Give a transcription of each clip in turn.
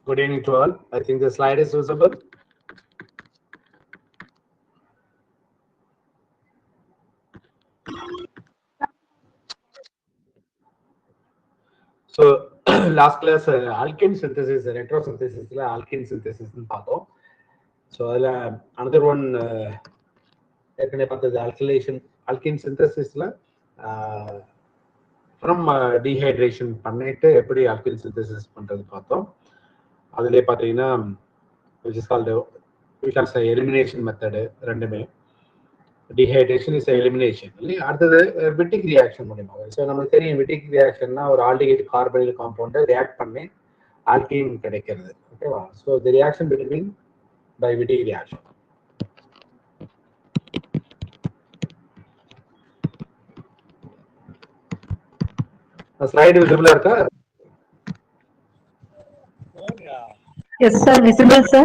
Good evening to all. I think the slide is visible. So last class alkene synthesis, retrosynthesis, alkene synthesis பார்த்தோம். So another one ஏற்கனவே பார்த்தது alkylation, alkene synthesisல from dehydration பண்ணிட்டு எப்படி alkene synthesis பண்றது பார்த்தோம். அதிலே பார்த்தீங்கன்னா which is called we can say elimination method ரெண்டுமே. Dehydration is elimination. அடுத்தது விட்டிக் ரியாக்ஷன் மூலமா. ஸோ நமக்கு தெரியும் விட்டிக் ரியாக்ஷன்னா ஒரு ஆல்டிஹைட் கார்பனைல் காம்பவுண்டை ரியாக்ட் பண்ணி ஆல்கீன் கிடைக்கிறது. ஓகேவா? So the reaction between by Wittig reaction. Slide விசிபிளா இருக்கா? Yes, sir. Visible, sir.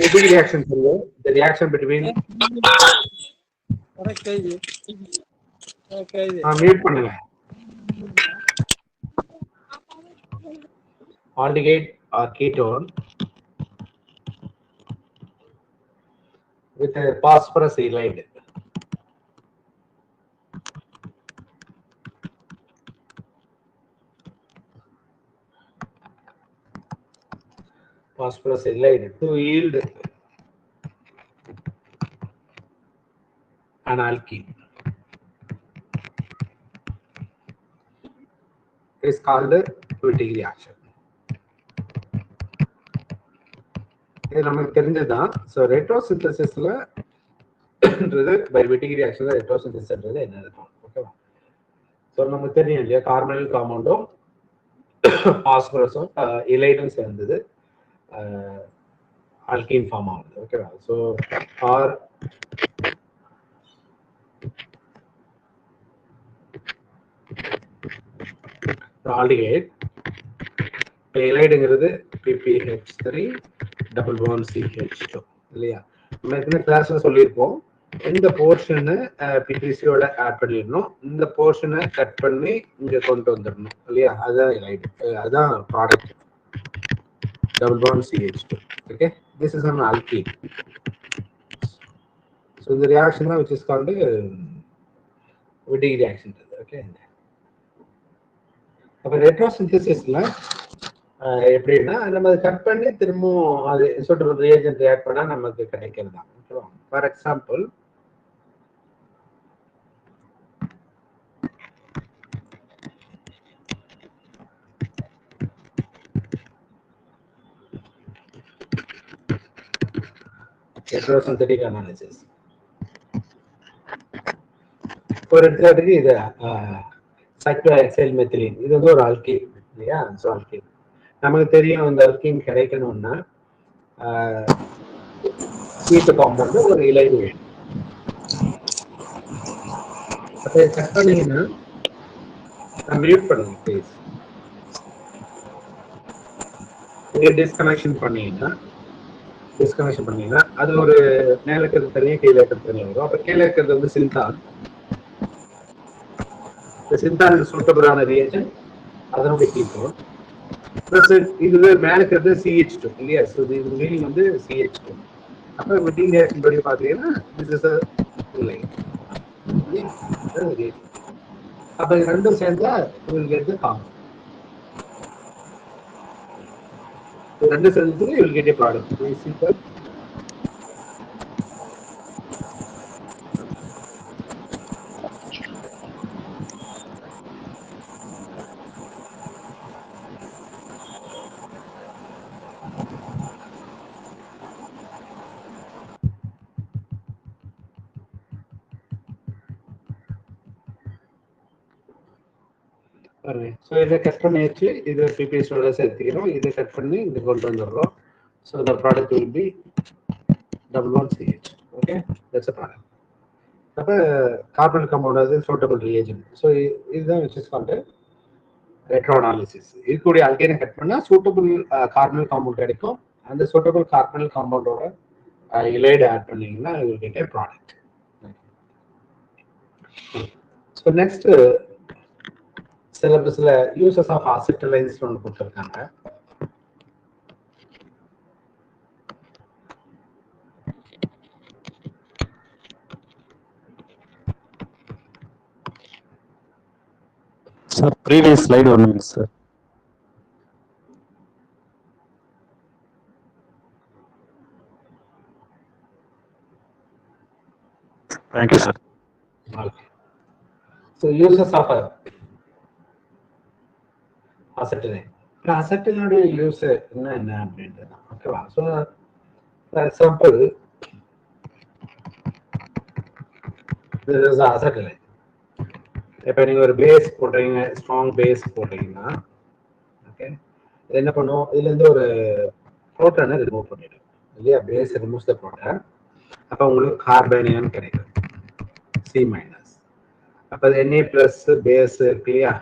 Vitic reaction சொல்லுங்க. The reaction between மியூட் பண்ணுங்க. Aldehyde or ketone with a phosphorus halide. Phosphorus halide to yield an alkene is called Wittig reaction. இது நமக்கு தெரிஞ்சதுதான். So ரெட்ரோசிந்தசிஸ்ல by Wittig reaction ரெட்ரோசிந்தசிஸ்ன்றது என்ன இருக்கும்? ஓகேவா? So நமக்கு தெரியும் இல்லையா, கார்பனைல் காம்பவுண்டும் பாஸ்பரஸும் இலைடும் சேர்ந்தது ஆல்கீன் ஃபார்ம் ஆகுது. ஓகேவா? ஸோ ஆர் ஆல்டிஹைட் இலைடுங்கிறது PPH3 டபுள் பாண்ட் CH2 இல்லையா? நம்ம எத்தனை கிளாஸ்ல சொல்லியிருப்போம், இந்த போர்ஷனை PPCயோட ஆட் பண்ணிடணும், இந்த போர்ஷனை கட் பண்ணி இங்க கொண்டு வந்துடணும் இல்லையா? அதுதான் இலைடு, அதுதான் product double bond CH2. Okay, this is an alkene. So இந்த ரியாக்ஷன் தான் which is called Wittig reaction. Okay, அப்போ ரெட்ரோசிந்தசிஸ்ல எப்படின்னா நம்ம அதை கட் பண்ணி திரும்பவும் அது சொல்ற ரியேஜென்ட் ரியாக்ட் பண்ணா நமக்கு கிடைக்கிறது தான். ஓகேவா? For example retrosynthetic analysis. ஒரு எடுத்துக்காட்டுக்கு இது சைக்ளோஹெக்சைல் மெத்திலீன், இது வந்து ஒரு ஆல்கீன் இல்லையா? ஸோ ஆல்கீன் நமக்கு தெரியும், இந்த ஆல்கீன் கிடைக்கணும்னா ஸ்வீட் காம்பவுண்ட் ஒரு இலைடு வேணும். அப்போ கட் பண்ணீங்கன்னா மியூட் பண்ணுங்க ப்ளீஸ். இங்கே டிஸ்கனெக்ஷன் பண்ணீங்கன்னா அது ஒரு மேல இருக்கிறது தனியாக கீழே இருக்கிறது தனியாக வரும். அப்போ கீழே இருக்கிறது வந்து சின்தான். இந்த சின்தான் சூட்டபிளான ரியேஜன், அதனுடைய கீட்டோன். ப்ளஸ் இது மேல இருக்கிறது CH2 இல்லையா? ஸோ இது மீனிங் வந்து CH2. அப்போ விட்டிக் ரியாக்ஷன் படி பார்த்தீங்கன்னா திஸ் இஸ் இல்லை. அப்போ ரெண்டும் சேர்ந்தா உங்களுக்கு எடுத்து காம்பவுண்ட், ரெண்டு சேர்ந்து உங்களுக்கு get a product. ஸோ இதை கட் பண்ணியாச்சு, இது பிபிஎஸோட சேர்த்துக்கிறோம், இதை கட் பண்ணி இது கொண்டு வந்துடுறோம். So the product will be double bond CH. Okay, that's a product. அப்போ carbon compound suitable reagent. So இதுதான் which is called retro analysis. இருக்கக்கூடிய அல்கேனை கட் பண்ணால் சூட்டபிள் கார்பனல் காம்பவுண்ட் கிடைக்கும். அந்த சூட்டபிள் கார்பனல் காம்பவுண்டோட இலைடு ஆட் பண்ணீங்கன்னா you will get a product. So next சிலபஸ்ல யூசஸ் ஆஃப் அசிட்டைலைன்ஸ் ஒன்று கொடுத்துருக்காங்க. Sir, previous slide one minute, sir. Thank you, sir. Okay. So uses of acetylene. Acetylene use என்ன அப்படின்றது. ஓகேவா? So for example, this is acetylene. இப்போ நீங்க ஒரு base போடுறீங்க, ஸ்ட்ராங் பேஸ் போடுறீங்கன்னா, ஓகே, இது என்ன பண்ணும், இதுல இருந்து ஒரு புரோட்டானை ரிமூவ் பண்ணிடும் இல்லையா? Base removes the proton. அப்போ உங்களுக்கு கார்பனியன் கிடைக்கும், C மைனஸ். அப்போ அது Na பிளஸ் பேஸ் இருக்கு இல்லையா?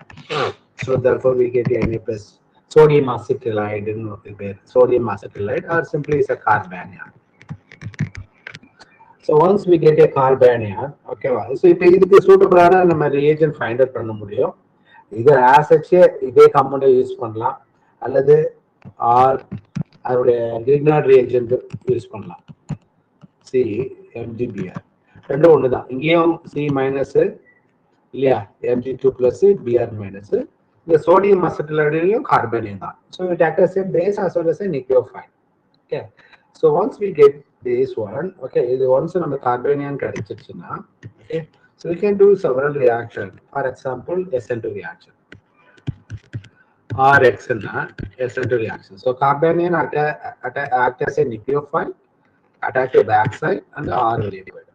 So therefore we get Na plus sodium அசிட்டைலைடுன்னு ஒரு பேர். Sodium acetylide or simply is a carbanion. So once we get a carbanion, okay, so இப்போ இதுக்கு சூட்டபிளான நம்ம ரியேஜன்ட் ஃபைண்ட் அவுட் பண்ண முடியும். இது ஆஸ் சச் இதே காம்பவுண்டை யூஸ் பண்ணலாம், அல்லது ஆர் அதோடைய கிரிக்னார்ட் ரியேஜன்ட் யூஸ் பண்ணலாம். சி MgBr ரெண்டும் ஒன்று தான். இங்கேயும் C மைனஸ் இல்லையா, Mg2 பிளஸ் Br மைனஸ். இந்த சோடியம் அசிட்டைலைடுலையும் கார்பனியன் தான். So it act as a base as well as a nucleophile. Okay, so once we get this one, okay, இது once நம்ம கார்பனியன் கிடைச்சிருச்சுன்னா, okay, so we can do several reaction. For example, SN2 reaction or XN SN2 reaction. So carbanion act as a nucleophile, attack the backside and the R will be good.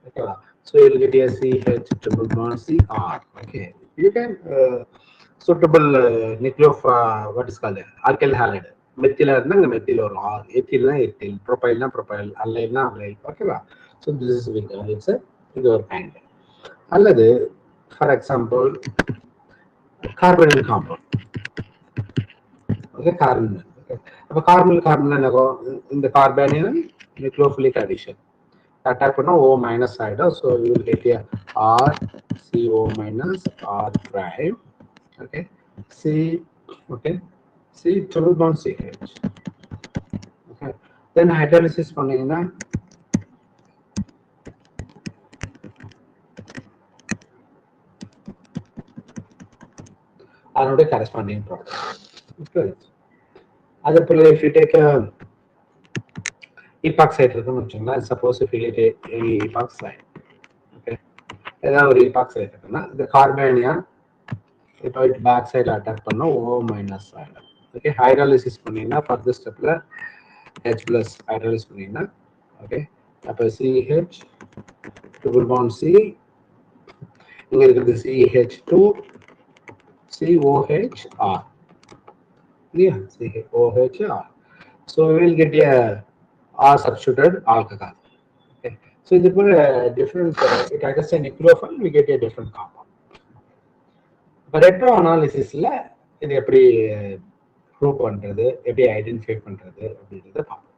Okay, so you will get a CH triple bond CR. Okay, you can suitable what is called alkyl halide. மெத்தில இருந்தா இங்க methyl வரும், R எத்தில்னா ethyl, ப்ரொபைல்னா propyl, அல்லைனா allyl. ஓகேவா? So this is it's இது ஒரு kind. அல்லது for example carbonyl compound. Okay, carbonyl. Okay, அப்போ கார்பனியல் கார்பன் என்னகும், இந்த கார்பனியல் நியூக்ளியோஃபிலிக் அடிஷன் அட்டாக் பண்ணா O மைனஸ் ஆயிடும். So you will get R CO minus R prime. Okay, C, okay, C triple bond CH. Okay, then hydrolysis பண்ணீங்கன்னா அதனுடைய corresponding product. Okay, அதே போல if you take a epoxide இருக்குன்னு வச்சுக்கோங்களேன், suppose if you get a epoxide, okay, ஏதாவது ஒரு epoxide இருக்குன்னா இந்த கார்பனியன் இப்போ பேக் சைடு அட்டாக் பண்ணா O மைனஸ் ஆயிடும். ஓகே, ஹைட்ராலிசிஸ் பண்ணீங்கன்னா ஃபர்தர் ஸ்டெப்ல H பிளஸ் ஹைட்ராலிசிஸ் பண்ணீங்கன்னா, ஓகே, அப்போ CH ட்ரிபிள் பாண்ட் C, இங்க இருக்குது CH2 COHR இல்லையா, COHR. So we will get a R substituted alcohol. Okay, so இது போல different it acts as a nucleophile, we get a different compound. இப்போ retro அனாலிசிஸ்ல இது எப்படி ப்ரூவ் பண்றது, எப்படி ஐடென்டிஃபை பண்றது அப்படின்றத பார்ப்போம்.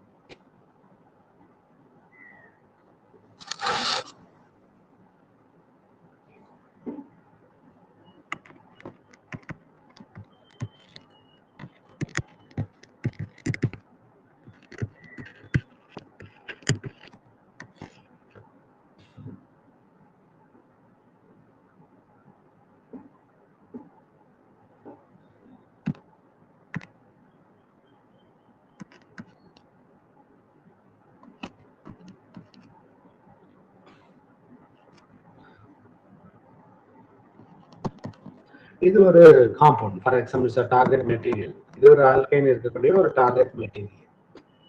இது ஒரு compound, for example target material. இது ஒரு ஆல்கைன் இருக்கக்கூடிய ஒரு டார்கெட் மெட்டீரியல்.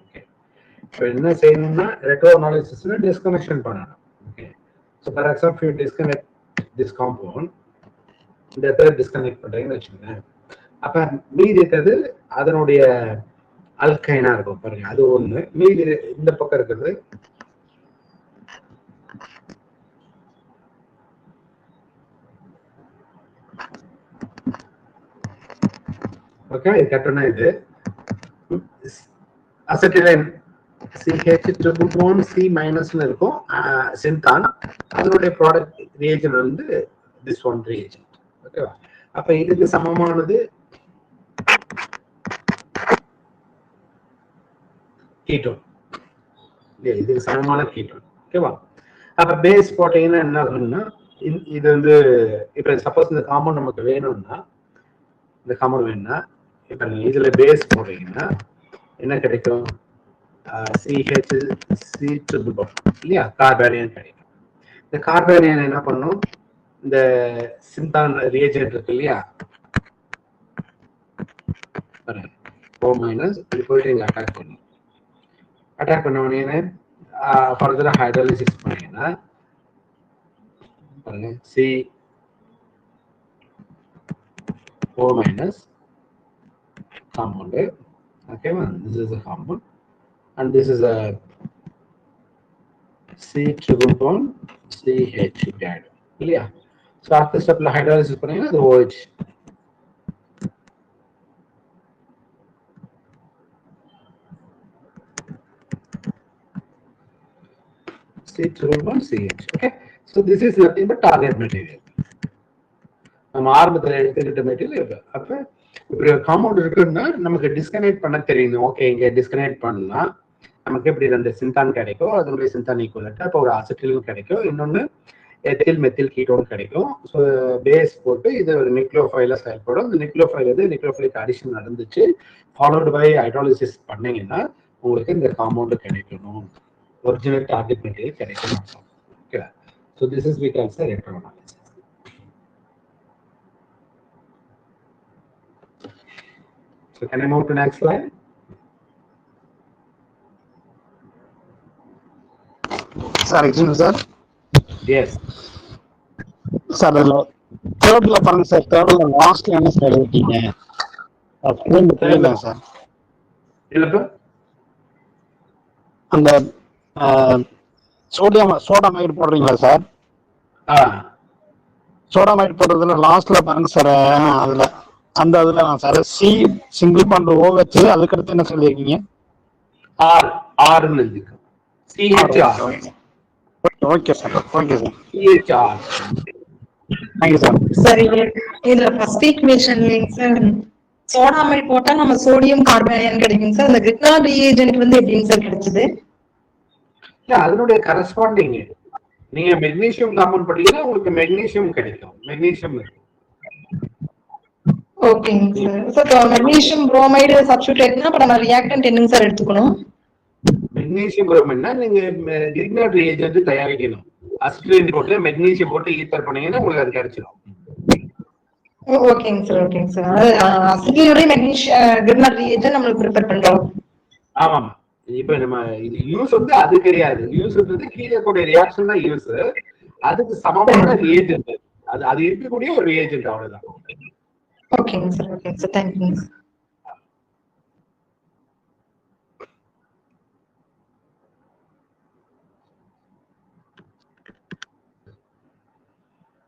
ஓகே, இப்போ என்ன செய்யணும்னா ரெட்ரோ அனாலிசிஸ்ல டிஸ்கனெக்ஷன் பண்ணணும். Okay, so for example disconnect this compound, இந்த இடத்துல டிஸ்கனெக்ட் பண்றீங்கன்னு வச்சுக்கோங்க. அப்ப மீதி இருக்கிறது அதனுடைய அல்கைனா இருக்கும் பாருங்க, அது ஒண்ணு. மீதி இந்த பக்கம் இருக்கிறது ஓகே, இது கட்டணா இது அசிட்டைலைன் CH triple bond C மைனஸ்னு இருக்கும், சின்தான். அதனுடைய ப்ராடக்ட் ரியேஜன்ட் வந்து திஸ் ஒன் ரியேஜன்ட். ஓகேவா? அப்ப இதுக்கு சமமானது கீட்டோன். இதுக்கு சமமான கீட்டோன். ஓகேவா? அப்ப பேஸ் போட்டீங்கன்னா என்ன ஆகும்னா, இது வந்து இப்ப சப்போஸ் இந்த காம்பவுண்ட் நமக்கு வேணும்னா, இந்த காம்பவுண்ட் வேணும்னா இப்ப நீங்க இதுல பேஸ் போடுறீங்கன்னா என்ன கிடைக்கும்? CH C இல்லையா, கார்பானியன் கிடைக்கும். இந்த கார்பானியன் என்ன பண்ணும், இந்த சிந்தான் ரியேஜென்ட் இருக்கு இல்லையா, O மைனஸ் இது போயிட்டு இங்க அட்டாக் பண்ணும். அட்டாக் பண்ண உடனே ஃபர்தரா ஹைட்ராலிசிஸ் பண்ணீங்கன்னா பாருங்க, CO minus compound. Okay, this is a compound, and this is a C triple bond CH pad. Yeah. So after step hydrolysis பண்ணீங்கன்னா அது OH. C triple bond CH. Okay. So this is nothing but target material. நம்ம ஆரம்பத்தில் எடுத்துக்கிட்ட material. அப்ப இப்படி ஒரு compound இருக்குன்னா நமக்கு டிஸ்கனெக்ட் பண்ண தெரியும். ஓகே, இங்க டிஸ்கனெக்ட் பண்ணா நமக்கு எப்படி ரெண்டு சிந்தான் கிடைக்கும், அதனுடைய சிந்தான் ஈக்குவலண்ட், அப்போ ஒரு அசிட்டிலும் கிடைக்கும், இன்னொன்னு எத்தில் மெத்தில் கீட்டோன் கிடைக்கும். ஸோ பேஸ் போட்டு இது ஒரு நியூக்ளியோஃபைலா செயல்படும். இந்த நியூக்ளியோஃபைல் வந்து நியூக்ளியோஃபைலுக்கு அடிஷன் நடந்துச்சு, ஃபாலோடு பை ஹைட்ராலிசிஸ் பண்ணீங்கன்னா உங்களுக்கு இந்த காம்பவுண்ட் கிடைக்கணும், ஒரிஜினல் டார்கெட் மெட்டீரியல் கிடைக்கணும். Okay, so this is we can say retroanalysis. So can I move to next slide? Sir, excuse me, sir. Yes. Sir, third la parang sir, third la last la sir eduttinga. Third sir. இல்லப்பா அந்த சோடாமைடு போடுறீங்களா sir? சோடாமைடு போடுறதுல லாஸ்ட்ல பாருங்க sir, அதுல அந்த அதுல sir C single bond O வச்சு அதுக்கடுத்து என்ன சொல்லியிருக்கீங்க? ஆர்னு எழுதிருக்கு. CHR. Okay sir, okay sir. CHR. Thank you sir. சரி, இதுல ஃபர்ஸ்ட் ஈக்குவேஷன்லங்க சார் சோடாமைட் போட்டா நம்ம சோடியம் கார்பனேட் கிடைக்கும் சார். அந்த கிரிக்னால்ட் ரியேஜென்ட் வந்து எப்படிங்க சார் கிடைச்சது? அதனுடைய கரஸ்பாண்டிங் நீங்க மெக்னீசியம் காம்பவுண்ட் பண்ணீங்கன்னா உங்களுக்கு மெக்னீசியம் கிடைக்கும். மெக்னீசியம் இருக்கு. ஓகேங்க சார். சார் மெக்னீசியம் புரோமைடு சப்ஸ்டிட்யூட்னா அப்ப நம்ம ரியாக்டன்ட் என்னங்க சார் எடுத்துக்கணும்? மெக்னீசியம் புரோமைட்னா நீங்க கிரிக்னால்ட் ரியேஜென்ட் தயாரிக்கணும். அசிட்ரைன் போட்டு மெக்னீசியம் போட்டு ஈத்தர் பண்ணீங்கன்னா உங்களுக்கு அது கிடைச்சிடும். ஓகேங்க சார், ஓகேங்க சார். அசிட்லையோட மெக்னீசியம் கிரிக்னால்ட் ரியேஜென்ட் நம்மளுக்கு ப்ரிப்பேர் பண்றோம். ஆமாம். இப்ப நம்ம இது யூஸ் வந்து அது கிடையாது. யூஸ் வந்து கீழே கூடிய ரியாக்ஷன் தான் யூஸ். அதுக்கு சமமான ரியேஜென்ட் அது இருக்கக்கூடிய ஒரு ரியேஜென்ட், அவ்வளவுதான். ஓகேங்க சார், ஓகேங்க sir. Thank you.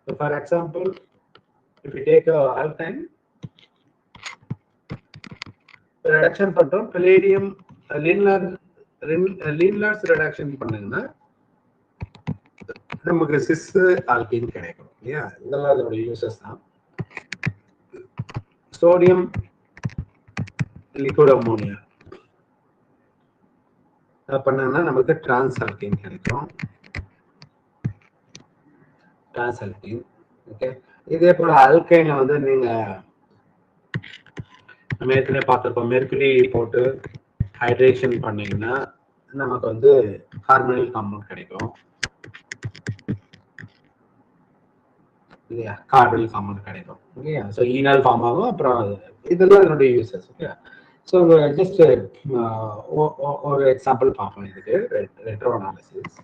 So for example, if you take a alkyne reduction பண்றோம், palladium Lindlar's reduction பண்ணீங்கன்னா நமக்கு சிஸ் ஆல்கீன் கிடைக்கும் இல்லையா? இதெல்லாம் அதோட யூசஸ் தான். சோடியம் லிக்விட் அமோனியா பண்ணா நமக்கு டிரான்ஸ் ஆல்கீன் கிடைக்கும். Trans alkene. ஓகே, இதே போல ஆல்கைன்ல வந்து நீங்க நம்ம ஏற்கனவே பார்த்திருப்போம், மெர்குரி போட்டு ஹைட்ரேஷன் பண்ணீங்கன்னா நமக்கு வந்து கார்பனிக் காம்பவுண்ட் கிடைக்கும் இல்லையா? கார்பனிக் காம்பவுண்ட் கிடைக்கும் இல்லையா? ஸோ ஈனால் ஃபார்ம் ஆகும். அப்புறம் இதெல்லாம் இதனுடைய யூசஸ். ஓகே, ஸோ ஜஸ்ட் ஒரு எக்ஸாம்பிள் பார்ப்போம் இதுக்கு, ரெட்ரோ அனாலிசிஸ்.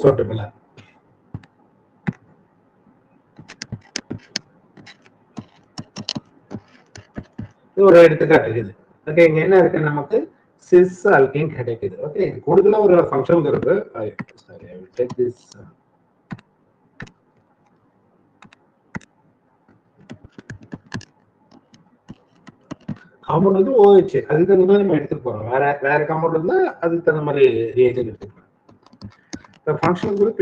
சோட்டபிளா ஒரு எடுத்துக்காட்டு இருக்குது. ஓகே, இங்க என்ன இருக்கு, நமக்கு சிஸ் ஆல்கீன் கிடைக்குது. ஓகே, கூடுதலா ஒரு ஃபங்க்ஷன் இருக்கு. Sorry, I will take this. Compound வந்து OH அதுக்கு தகுந்த மாதிரி நம்ம எடுத்துட்டு போறோம். வேற காம்பவுண்ட் இருந்தா அதுக்கு தகுந்த மாதிரி ரியேஜன் எடுத்துக்கலாம். இப்போ ஃபங்க்ஷனல் குரூப்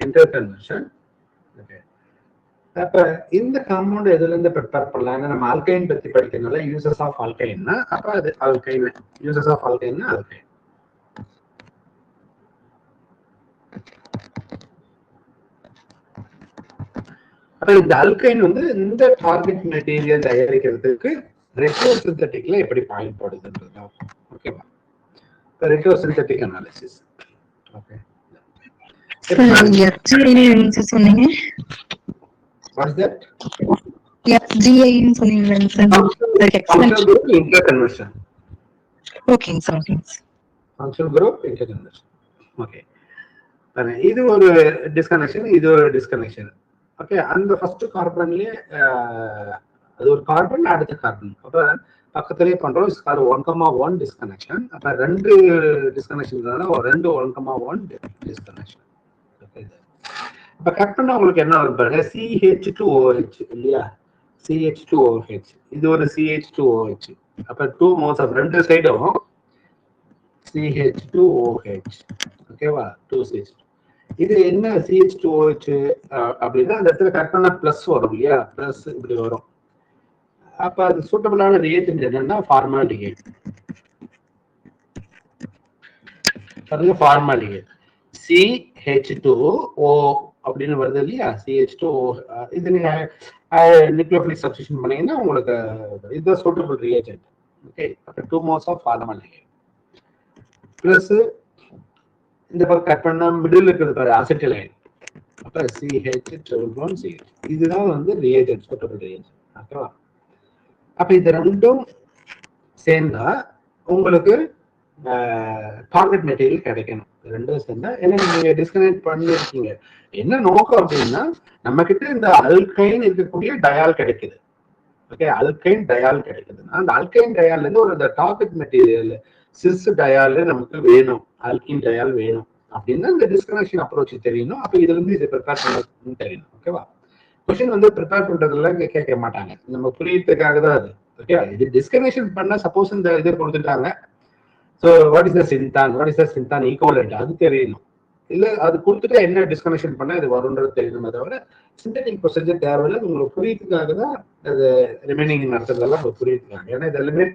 இன்டர்கன்வர்ஷன். ஓகே, அப்ப இந்த காம்பவுண்ட் எதுல இருந்து ப்ரிப்பேர் பண்ணலாம்? ஏன்னா நம்ம ஆல்கைன் பத்தி படிக்கிறதுனால யூசஸ் ஆஃப் ஆல்கைன்னா அப்ப அது ஆல்கைன், யூசஸ் ஆஃப் ஆல்கைன்னா ஆல்கைன். அப்ப இந்த ஆல்கைன் வந்து இந்த டார்கெட் மெட்டீரியல் தயாரிக்கிறதுக்கு ரெட்ரோசிந்தெட்டிக்ல எப்படி பயன்படுதுன்றதுதான். ஓகேவா? ரெட்ரோசிந்தெட்டிக் அனாலிசிஸ். ஓகே, FGI சொன்னீங்க. What is that? FGI சொன்னீங்க சார். Functional group interconversion. ஓகேங்க sir. Functional group interconversion. Okay, இது ஒரு டிஸ்கனெக்ஷன், இது ஒரு டிஸ்கனெக்ஷன். ஓகே, அந்த ஃபர்ஸ்ட் கார்பன்லயே அது ஒரு கார்பன், அடுத்த கார்பன் அப்ப பக்கத்திலேயே பண்றோம். 1,1 டிஸ்கனெக்ஷன். அப்ப 2 டிஸ்கனெக்ஷன், 1,1 டிஸ்கனெக்ஷன். இப்ப கட் பண்ணா உங்களுக்கு என்ன வரும் பாருங்க, CH2OH இல்லையா? CH2OH, இது ஒரு CH2OH. அப்ப 2 மோல்ஸ் ஆஃப் 2 சைடும் CH2OH. ஓகேவா? 2CH2. இது என்ன CH2OH அப்படின்னா அந்த இடத்துல கட் பண்ணா பிளஸ் வரும் இல்லையா? பிளஸ் இப்படி வரும். அப்ப அது சூட்டபிளான ரியேஜென்ட் என்னன்னா ஃபார்மால்டிஹைட். பாருங்க, ஃபார்மால்டிஹைட் CH2O அப்படின்னு வருது இல்லையா? CH2O. இது நீங்க நியூக்ளியோஃபிலிக் சப்ஸ்டிட்யூஷன் பண்ணீங்கன்னா உங்களுக்கு இதுதான் சூட்டபிள் ரியேஜென்ட். ஓகே, அப்ப 2 மோல்ஸ் ஆஃப் ஃபார்மால்டிஹைட் பிளஸ் இந்த பக்கம் கட் பண்ணா மிடில் இருக்கிறது பாரு அசிட்டிலைன். அப்ப CH1CH. இதுதான் வந்து ரியேஜென்ட், சூட்டபிள் ரியேஜென்ட். ஓகேவா? அப்ப இது ரெண்டும் சேர்ந்தா உங்களுக்கு டார்கெட் மெட்டீரியல் கிடைக்கணும். ரெண்டும் சேர்ந்தா, ஏன்னா நீங்க டிஸ்கனெக்ட் பண்ணிருக்கீங்க. என்ன நோக்கம் அப்படின்னா நம்ம கிட்ட இந்த அல்கைன் இருக்கக்கூடிய டயால் கிடைக்குது. ஓகே, அல்கைன் டயால் கிடைக்குதுன்னா அந்த அல்கைன் டயால்ல இருந்து ஒரு டார்கெட் மெட்டீரியல் சிஸ் டயால் நமக்கு வேணும், ஆல்கின் டயால் வேணும் அப்படின்னா இந்த டிஸ்கனெக்ஷன் அப்ரோச் தெரியணும். அப்ப இதுல இருந்து இதை ப்ரிப்பேர் பண்ண தெரியணும். ஓகேவா? கொஸ்டின் வந்து ப்ரிப்பேர் பண்றதுல கேட்க மாட்டாங்க, நம்ம புரியறதுக்காக தான் அது. ஓகே, இது டிஸ்கனெக்ஷன் பண்ண சப்போஸ் இந்த இதை கொடுத்துட்டாங்க. So what is the synthon equivalent அது தெரியணும். இல்ல அது கொடுத்துட்டு என்ன டிஸ்கனெக்ஷன் பண்ணா இது வரும்ன்றது தெரியணுமே தவிர சிந்தட்டிக் ப்ரொசீஜர் தேவையில்லை. உங்களுக்கு புரியறதுக்காக தான் அது ரிமைனிங் நடத்துறதெல்லாம் புரியறதுக்காக. ஏன்னா இது எல்லாமே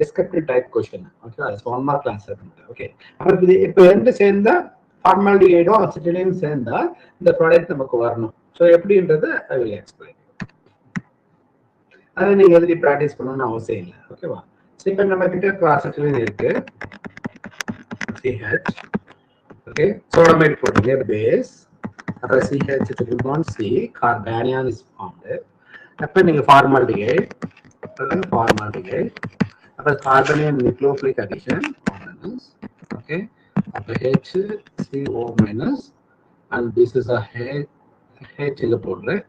descriptive type question. Okay, 1 mark answer. Okay, அப்புறம் இப்போ ரெண்டு சேர்ந்தா ஃபார்மால்டிஹைடும் அசிட்டிலையும் சேர்ந்தா இந்த ப்ராடக்ட் நமக்கு வரணும். ஸோ எப்படின்றது ஐ வில் எக்ஸ்பிளைன். அதை நீங்க எழுதி ப்ராக்டிஸ் பண்ணணும்னு அவசியம் இல்லை. ஓகேவா? இப்போ நம்ம கிட்ட அசிட்டிலைன் இருக்கு, CH. ஓகே, சோடமைட் போட்டீங்க பேஸ், அப்புறம் CH triple bond C, கார்பானியான் is formed. அப்போ நீங்க ஃபார்மால்டிஹைட், அப்போ கார்பனியன் நியூக்ளியோஃபிலிக் அடிஷன். ஓகே, அப்போ HCO minus and this is a H இங்க போடுறேன்,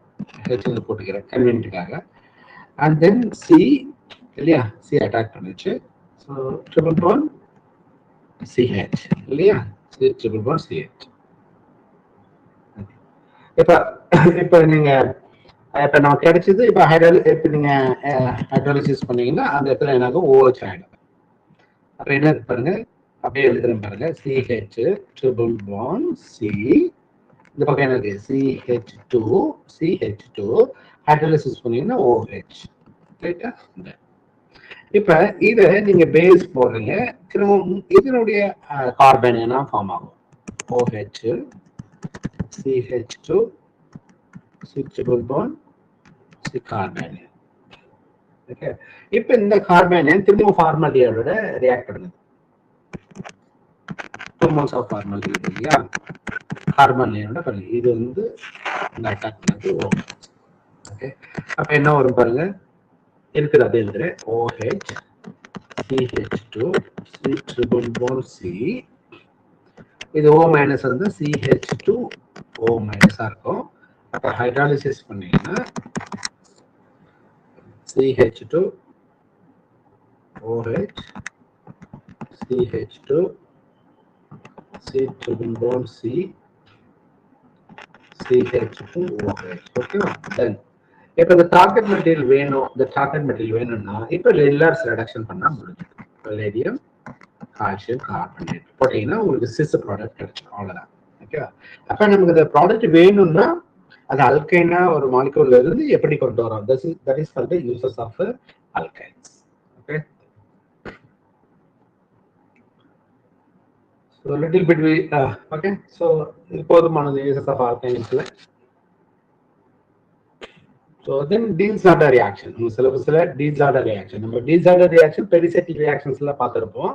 H இங்க போட்டுக்கிறேன் கன்வீனியன்ட்டுக்காக. அண்ட் தென் C இல்லையா? C அட்டாக் பண்ணிச்சு. ஸோ ட்ரிபிள் பாண்ட் CH இல்லையா? Triple bond CH. இப்ப நீங்க இப்ப நமக்கு கிடைச்சது. இப்ப இப்ப நீங்க ஹைட்ராலிசிஸ் பண்ணீங்கன்னா அந்த இடத்துல எனக்கு OH ஆயிடும். அப்ப என்ன பாருங்க, அப்படியே எழுதுறேன் பாருங்க, CH ட்ரிபிள் பாண்ட் C. இந்த பக்கம் எனக்கு CH2 ஹைட்ராலிசிஸ் பண்ணீங்கன்னா OH. ரைட்டா? இப்ப இத நீங்க பேஸ் போடுறீங்க, திரும்ப இதனுடைய கார்பன் ஃபார்ம் ஆகும். OH CH2 C triple bond C carbon. Okay, இப்ப இந்த கார்பன் திரும்ப ஃபார்மால்டிஹைடோட ரியாக்ட் பண்ணுது. 2 moles ஆஃப் ஃபார்மால்டிஹைட் இல்லையா? கார்பன்லைனோட பாருங்க, இது வந்து இந்த அட்டாக் பண்ணது OH. ஓகே, அப்ப என்ன வரும் பாருங்க, இருக்குது அதே எழுதுறேன், OH CH2 C triple bond C. இது O மைனஸ் வந்து CH2O மைனஸா இருக்கும். அப்ப ஹைட்ராலிசிஸ் பண்ணீங்கன்னா CH2 OH CH2 C triple bond C CH2 OH. ஓகேவா? தென் இப்போ இந்த டார்கெட் மெட்டீரியல் வேணும், இந்த டார்கெட் மெட்டீரியல் வேணும்னா இப்போ ரிலர்ஸ் ரெடக்ஷன் பண்ணா முடியும். பல்லேடியம், கால்சியம் கார்பனேட் போட்டீங்கன்னா உங்களுக்கு சிஸ் ப்ராடக்ட் கிடைக்கும். அவ்வளவுதான். ஓகேவா? அப்ப நமக்கு இந்த ப்ராடக்ட் வேணும்னா அது அல்கைனா ஒரு மாலிகூல்ல இருந்து எப்படி கொண்டு வரோம்? That is called the uses of alkynes. Okay, so a little bit we okay, so இது போதுமானது uses of alkynes. So then Diels-Alder reaction, சில Diels-Alder reaction, நம்ம Diels-Alder reaction pericyclic reactionsல பார்த்திருப்போம்.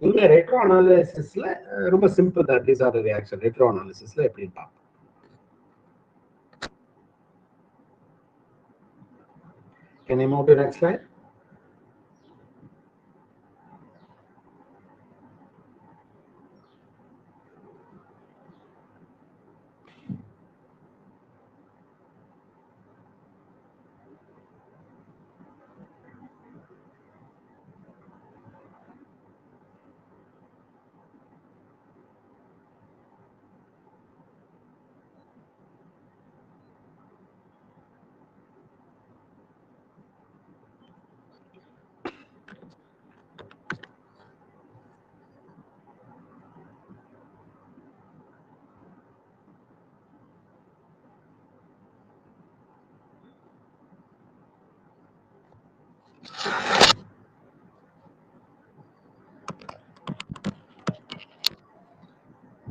இந்த ரெட்ரோ அனாலிசிஸ்ல ரொம்ப சிம்பிள் தான். Diels-Alder reaction ரெட்ரோ அனாலிசிஸ்ல எப்படி பார்ப்போம். Can I move to next slide?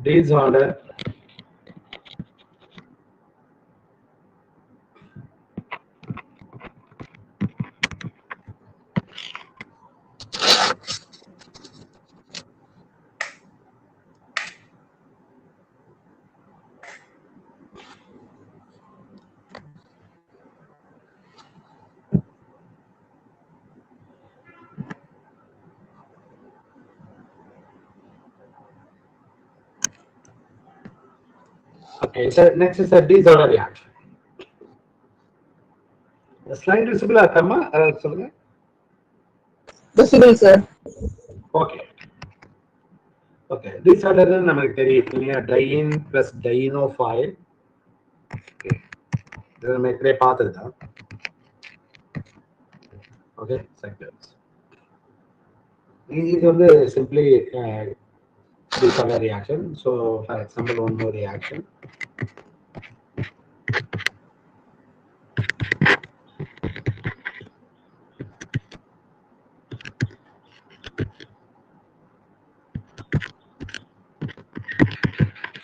Diels-Alder Okay, so next is the Diels-Alder reaction. The slide visible ஆகாம சொல்லுங்க. Visible, sir. Okay. Okay, Diels-Alder நமக்கு தெரியும் இல்லையா? டையின் பிளஸ் டைனோஃபைல். Okay, இது நம்ம ஏற்கனவே பார்த்ததுதான். Okay, cycles. இது வந்து simply Diels-Alder reaction. So for example, one more reaction.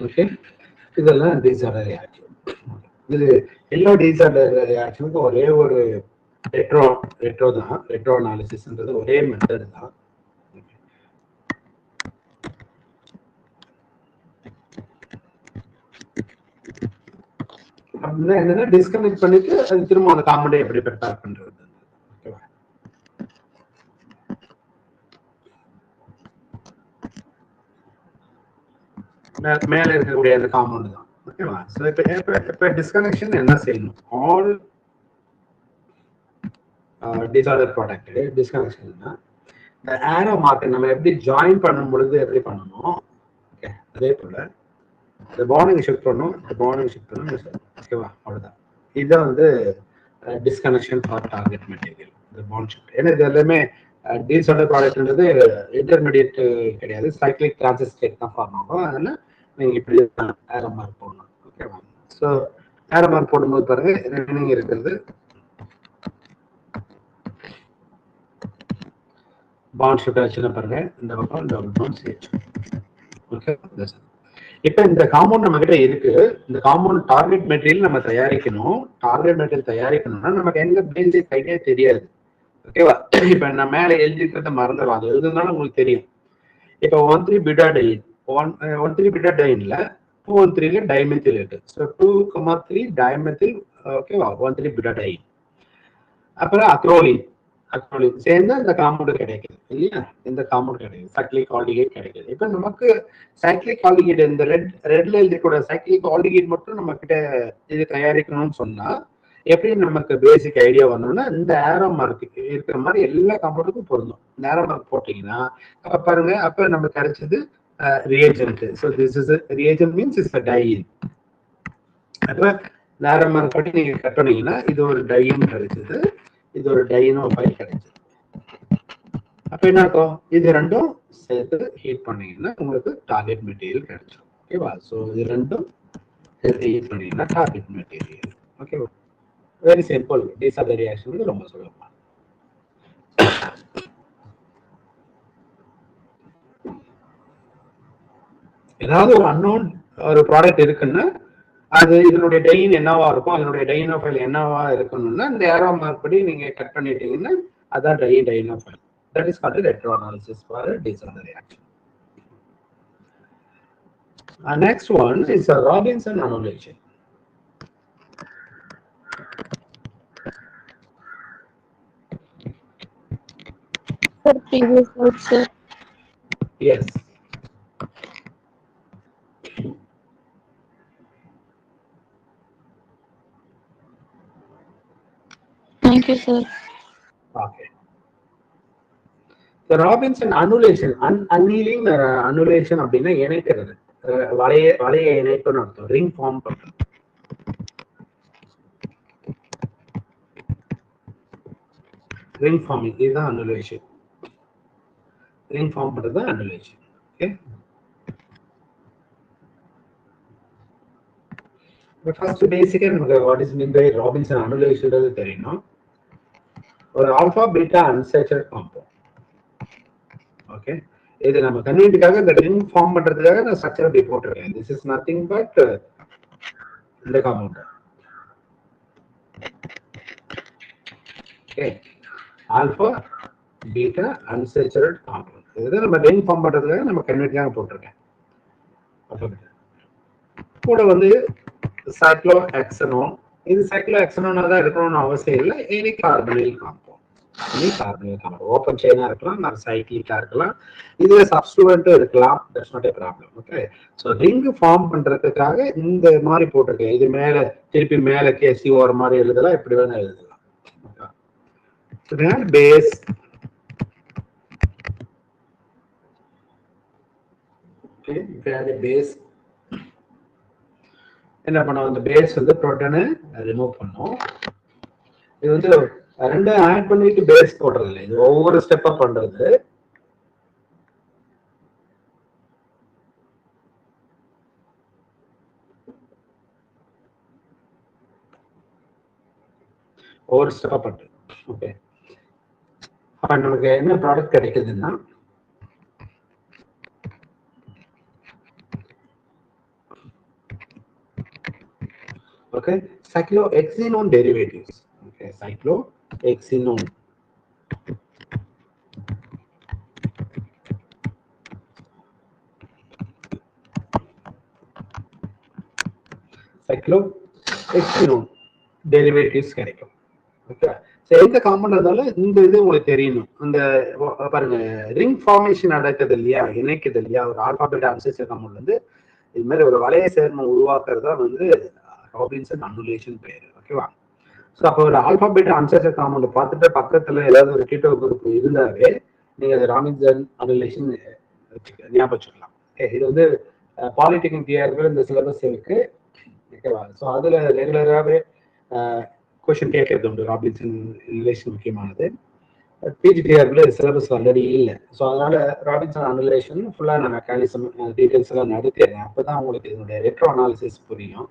Okay, இதெல்லாம் Diels-Alder reaction. இது எல்லா Diels-Alder reactionக்கும் ஒரே ஒரு ரெட்ரோ தான். ரெட்ரோ அனாலிசிஸ்ன்றது ஒரே மெத்தட் தான். அப்படின்னா என்னன்னா டிஸ்கனெக்ட் பண்ணிட்டு அது திரும்ப அந்த காம்பவுண்டை எப்படி ப்ரிப்பேர் பண்றது. ஓகேவா? மேல இருக்கக்கூடிய அந்த காம்பவுண்ட் தான். ஓகேவா? சோ இப்ப டிஸ்கனெக்ஷன் என்ன செய்யணும்? ஆல் Diels-Alder ப்ராடக்ட் டிஸ்கனெக்ஷன்னா இந்த ஆரோ மார்க் நம்ம எப்படி ஜாயின் பண்ணும் பொழுது எப்படி பண்ணணும். ஓகே, அதே போல இந்த பாண்டிங் ஷிஃப்ட் பண்ணணும், இந்த பாண்டிங் ஷிஃப்ட் பண்ணணும். ஓகேவா? அவ்வளவுதான். இதுதான் வந்து டிஸ்கனெக்ஷன் ஃபார் டார்கெட் மெட்டீரியல், இந்த பாண்ட் ஷிஃப்ட். ஏன்னா இது எல்லாமே Diels-Alder ப்ராடக்ட்ன்றது இன்டர்மீடியட் கிடையாது, சைக்ளிக் டிரான்சிட் ஸ்டேட் தான் ஃபார்ம் ஆகும். அதனால நீங்க இப்படி ஆரோ மார்க் போடணும். ஓகேவா? ஸோ ஆரோ மார்க் போடும்போது பாருங்க ரிமைனிங் இருக்கிறது பாண்ட் ஷிஃப்ட் ஆச்சுன்னா பாருங்க இந்த பக்கம் டபுள் பாண்ட் CH. ஓகே, இப்ப இந்த காம்பவுண்ட் நம்ம கிட்ட இருக்கு. இந்த காம்பவுண்ட் டார்கெட் மெட்டீரியல் நம்ம தயாரிக்கணும். டார்கெட் மெட்டீரியல் தயாரிக்கணும்னா நமக்கு எங்க பேசிக் ஐடியா தெரியாது. ஓகேவா? இப்ப நான் மேல எழுதிக்கிறத மறந்துடும், அது எழுதுனாலும் உங்களுக்கு தெரியும். இப்ப 1,3-butadiene 1,3-butadieneல 2,1,3ல டைமெத்தில் இருக்கு. So 2,3 dimethyl. ஓகேவா? 1,3-butadiene. அப்புறம் அக்ரோலின் சேர்ந்து இந்த காம்பவுண்ட் கிடைக்குது இல்லையா? இந்த காம்பவுண்ட் கிடைக்குது, சைக்ளிக் ஆல்டிஹைட் கிடைக்குது. இப்ப நமக்கு சைக்ளிக் ஆல்டிஹைட் இந்த ரெட்ல எழுதிக்கூட சைக்ளிக் ஆல்டிஹைட் மட்டும் நம்ம கிட்ட இது தயாரிக்கணும்னு சொன்னா எப்படி நமக்கு பேசிக் ஐடியா வரணும்னா இந்த ஆரோ மார்க் இருக்கிற மாதிரி எல்லா காம்பவுண்டுக்கும் பொருந்தும். இந்த ஆரோ மார்க் போட்டீங்கன்னா அப்ப பாருங்க, அப்ப நமக்கு கிடைச்சது reagent. So this is a reagent means it's a diene. அப்ப இந்த ஆரோ மார்க் படி நீங்க கட் பண்ணீங்கன்னா இது ஒரு டையின் கிடைச்சது, இது ஒரு டைனோஃபைல் கிடைச்சது. அப்ப என்ன இருக்கும், இது ரெண்டும் சேர்த்து ஹீட் பண்ணீங்கன்னா உங்களுக்கு டார்கெட் மெட்டீரியல் கிடைச்சிடும். ஓகேவா? ஸோ இது ரெண்டும் சேர்த்து ஹீட் பண்ணீங்கன்னா டார்கெட் மெட்டீரியல். ஓகேவா? Very simple. These are the reaction. ரொம்ப சுலபமா. ஏதாவது ஒரு அன்னோன் ஒரு ப்ராடக்ட் இருக்குன்னா அது இதனுடைய டைன் என்னவா இருக்கும், அதனுடைய டைனோஃபைல் என்னவா இருக்கணும்னா இந்த ஏரோ மார்க் படி நீங்க கட் பண்ணிட்டீங்கன்னா அதான் டைனோஃபைல். That is called retroanalysis for a Decent reaction. Next one is a Robinson annulation. Sir, previous slide, sir. Yes. Thank you, sir. Okay. The Robinson annulation, annealing annulation அப்படின்னா இணைக்கிறது, வளைய இணைப்புன்னு அர்த்தம். Ring form பண்றது. Ring farming இதுதான் annulation. Ring form பண்றது தான் annulation. Okay. But first பேசிக்கா நமக்கு what is meant by Robinson annulation தெரியணும். ஒரு alpha beta unsaturate compound. Okay, இது நம்ம கன்வீனியன்ட்காக இந்த ரிங் ஃபார்ம் பண்றதுக்காக நான் ஸ்ட்ரக்சர் அப்படி போட்டுருக்கேன். திஸ் இஸ் நதிங் பட் இந்த compound. Okay, alpha beta unsaturate compound. இது நம்ம ரிங் ஃபார்ம் பண்றதுக்காக நம்ம கன்வீனியன்ட்காக போட்டுருக்கேன். கூட வந்து சைக்ளோஹெக்சனோன். இது சைக்ளோஹெக்சனோனா தான் இருக்கணும்னு அவசியம் இல்லை. எனி கார்பனைல் காம்பவுண்ட், ஓப்பன் செயினா இருக்கலாம், நான் சைக்ளிக்கா இருக்கலாம், இதுல சப்ஸ்டிட்யூவன்ட்டும் இருக்கலாம். That's not a problem. Okay, so ring form பண்றதுக்காக இந்த மாதிரி போட்டிருக்கேன். இது மேல திருப்பி மேல கேசி ஒரு மாதிரி எழுதலாம், எப்படி வேணா எழுதலாம். பேஸ் பேஸ் என்ன பண்ணுவோம், இந்த பேஸ் வந்து புரோட்டானை ரிமூவ் பண்ணும். இது வந்து ரெண்டும் ஆட் பண்ணிட்டு பேஸ் போடுறது இல்லை, இது ஒவ்வொரு ஸ்டெப்பா பண்றது. ஒவ்வொரு ஸ்டெப்பா பண்றது. ஓகே, அப்ப நமக்கு என்ன ப்ராடக்ட் கிடைக்குதுன்னா okay, cyclohexanone derivatives. Okay, cyclohexanone. cyclohexanone derivatives கிடைக்கும். ஓகே, எந்த காம்பவுண்ட் இருந்தாலும் இந்த இது உங்களுக்கு தெரியணும். இந்த பாருங்க, ரிங் ஃபார்மேஷன் நடக்குது இல்லையா, இணைக்குது இல்லையா, ஒரு ஆல்பாபெட் அன்சேச்சுரேட் காம்பவுண்ட் வந்து இது மாதிரி ஒரு வளைய சேர்மம் உருவாக்குறதா வந்து ராபின்சன் அன்னூலேஷன் பேரு. ஓகேவா? ஸோ அப்போ ஒரு ஆல்பாபெட் அன்சேச்சுரேட் காம்பவுண்ட் பார்த்துட்டு பக்கத்துல ஏதாவது ஒரு கீட்டோ குரூப் இருந்தாவே நீங்க அது ராபின்சன் அன்னூலேஷன் ஞாபகம் வச்சுக்கலாம். இது வந்து பாலிடெக்னிக் டிஆர்கள் இந்த சிலபஸ் இருக்கு. ஓகேவா? ஸோ அதுல ரெகுலராகவே கொஸ்டின் கேட்கறது உண்டு. ராபின்சன் ரிலேஷன் முக்கியமானது. பிஜிடிஆர்ல சிலபஸ் ஆல்ரெடி இல்லை. ஸோ அதனால ராபின்சன் அன்னூலேஷன் ஃபுல்லா நான் மெக்கானிசம் டீடைல்ஸ் எல்லாம் நடத்திடுறேன். அப்பதான் உங்களுக்கு இதனுடைய ரெட்ரோ அனாலிசிஸ் புரியும்,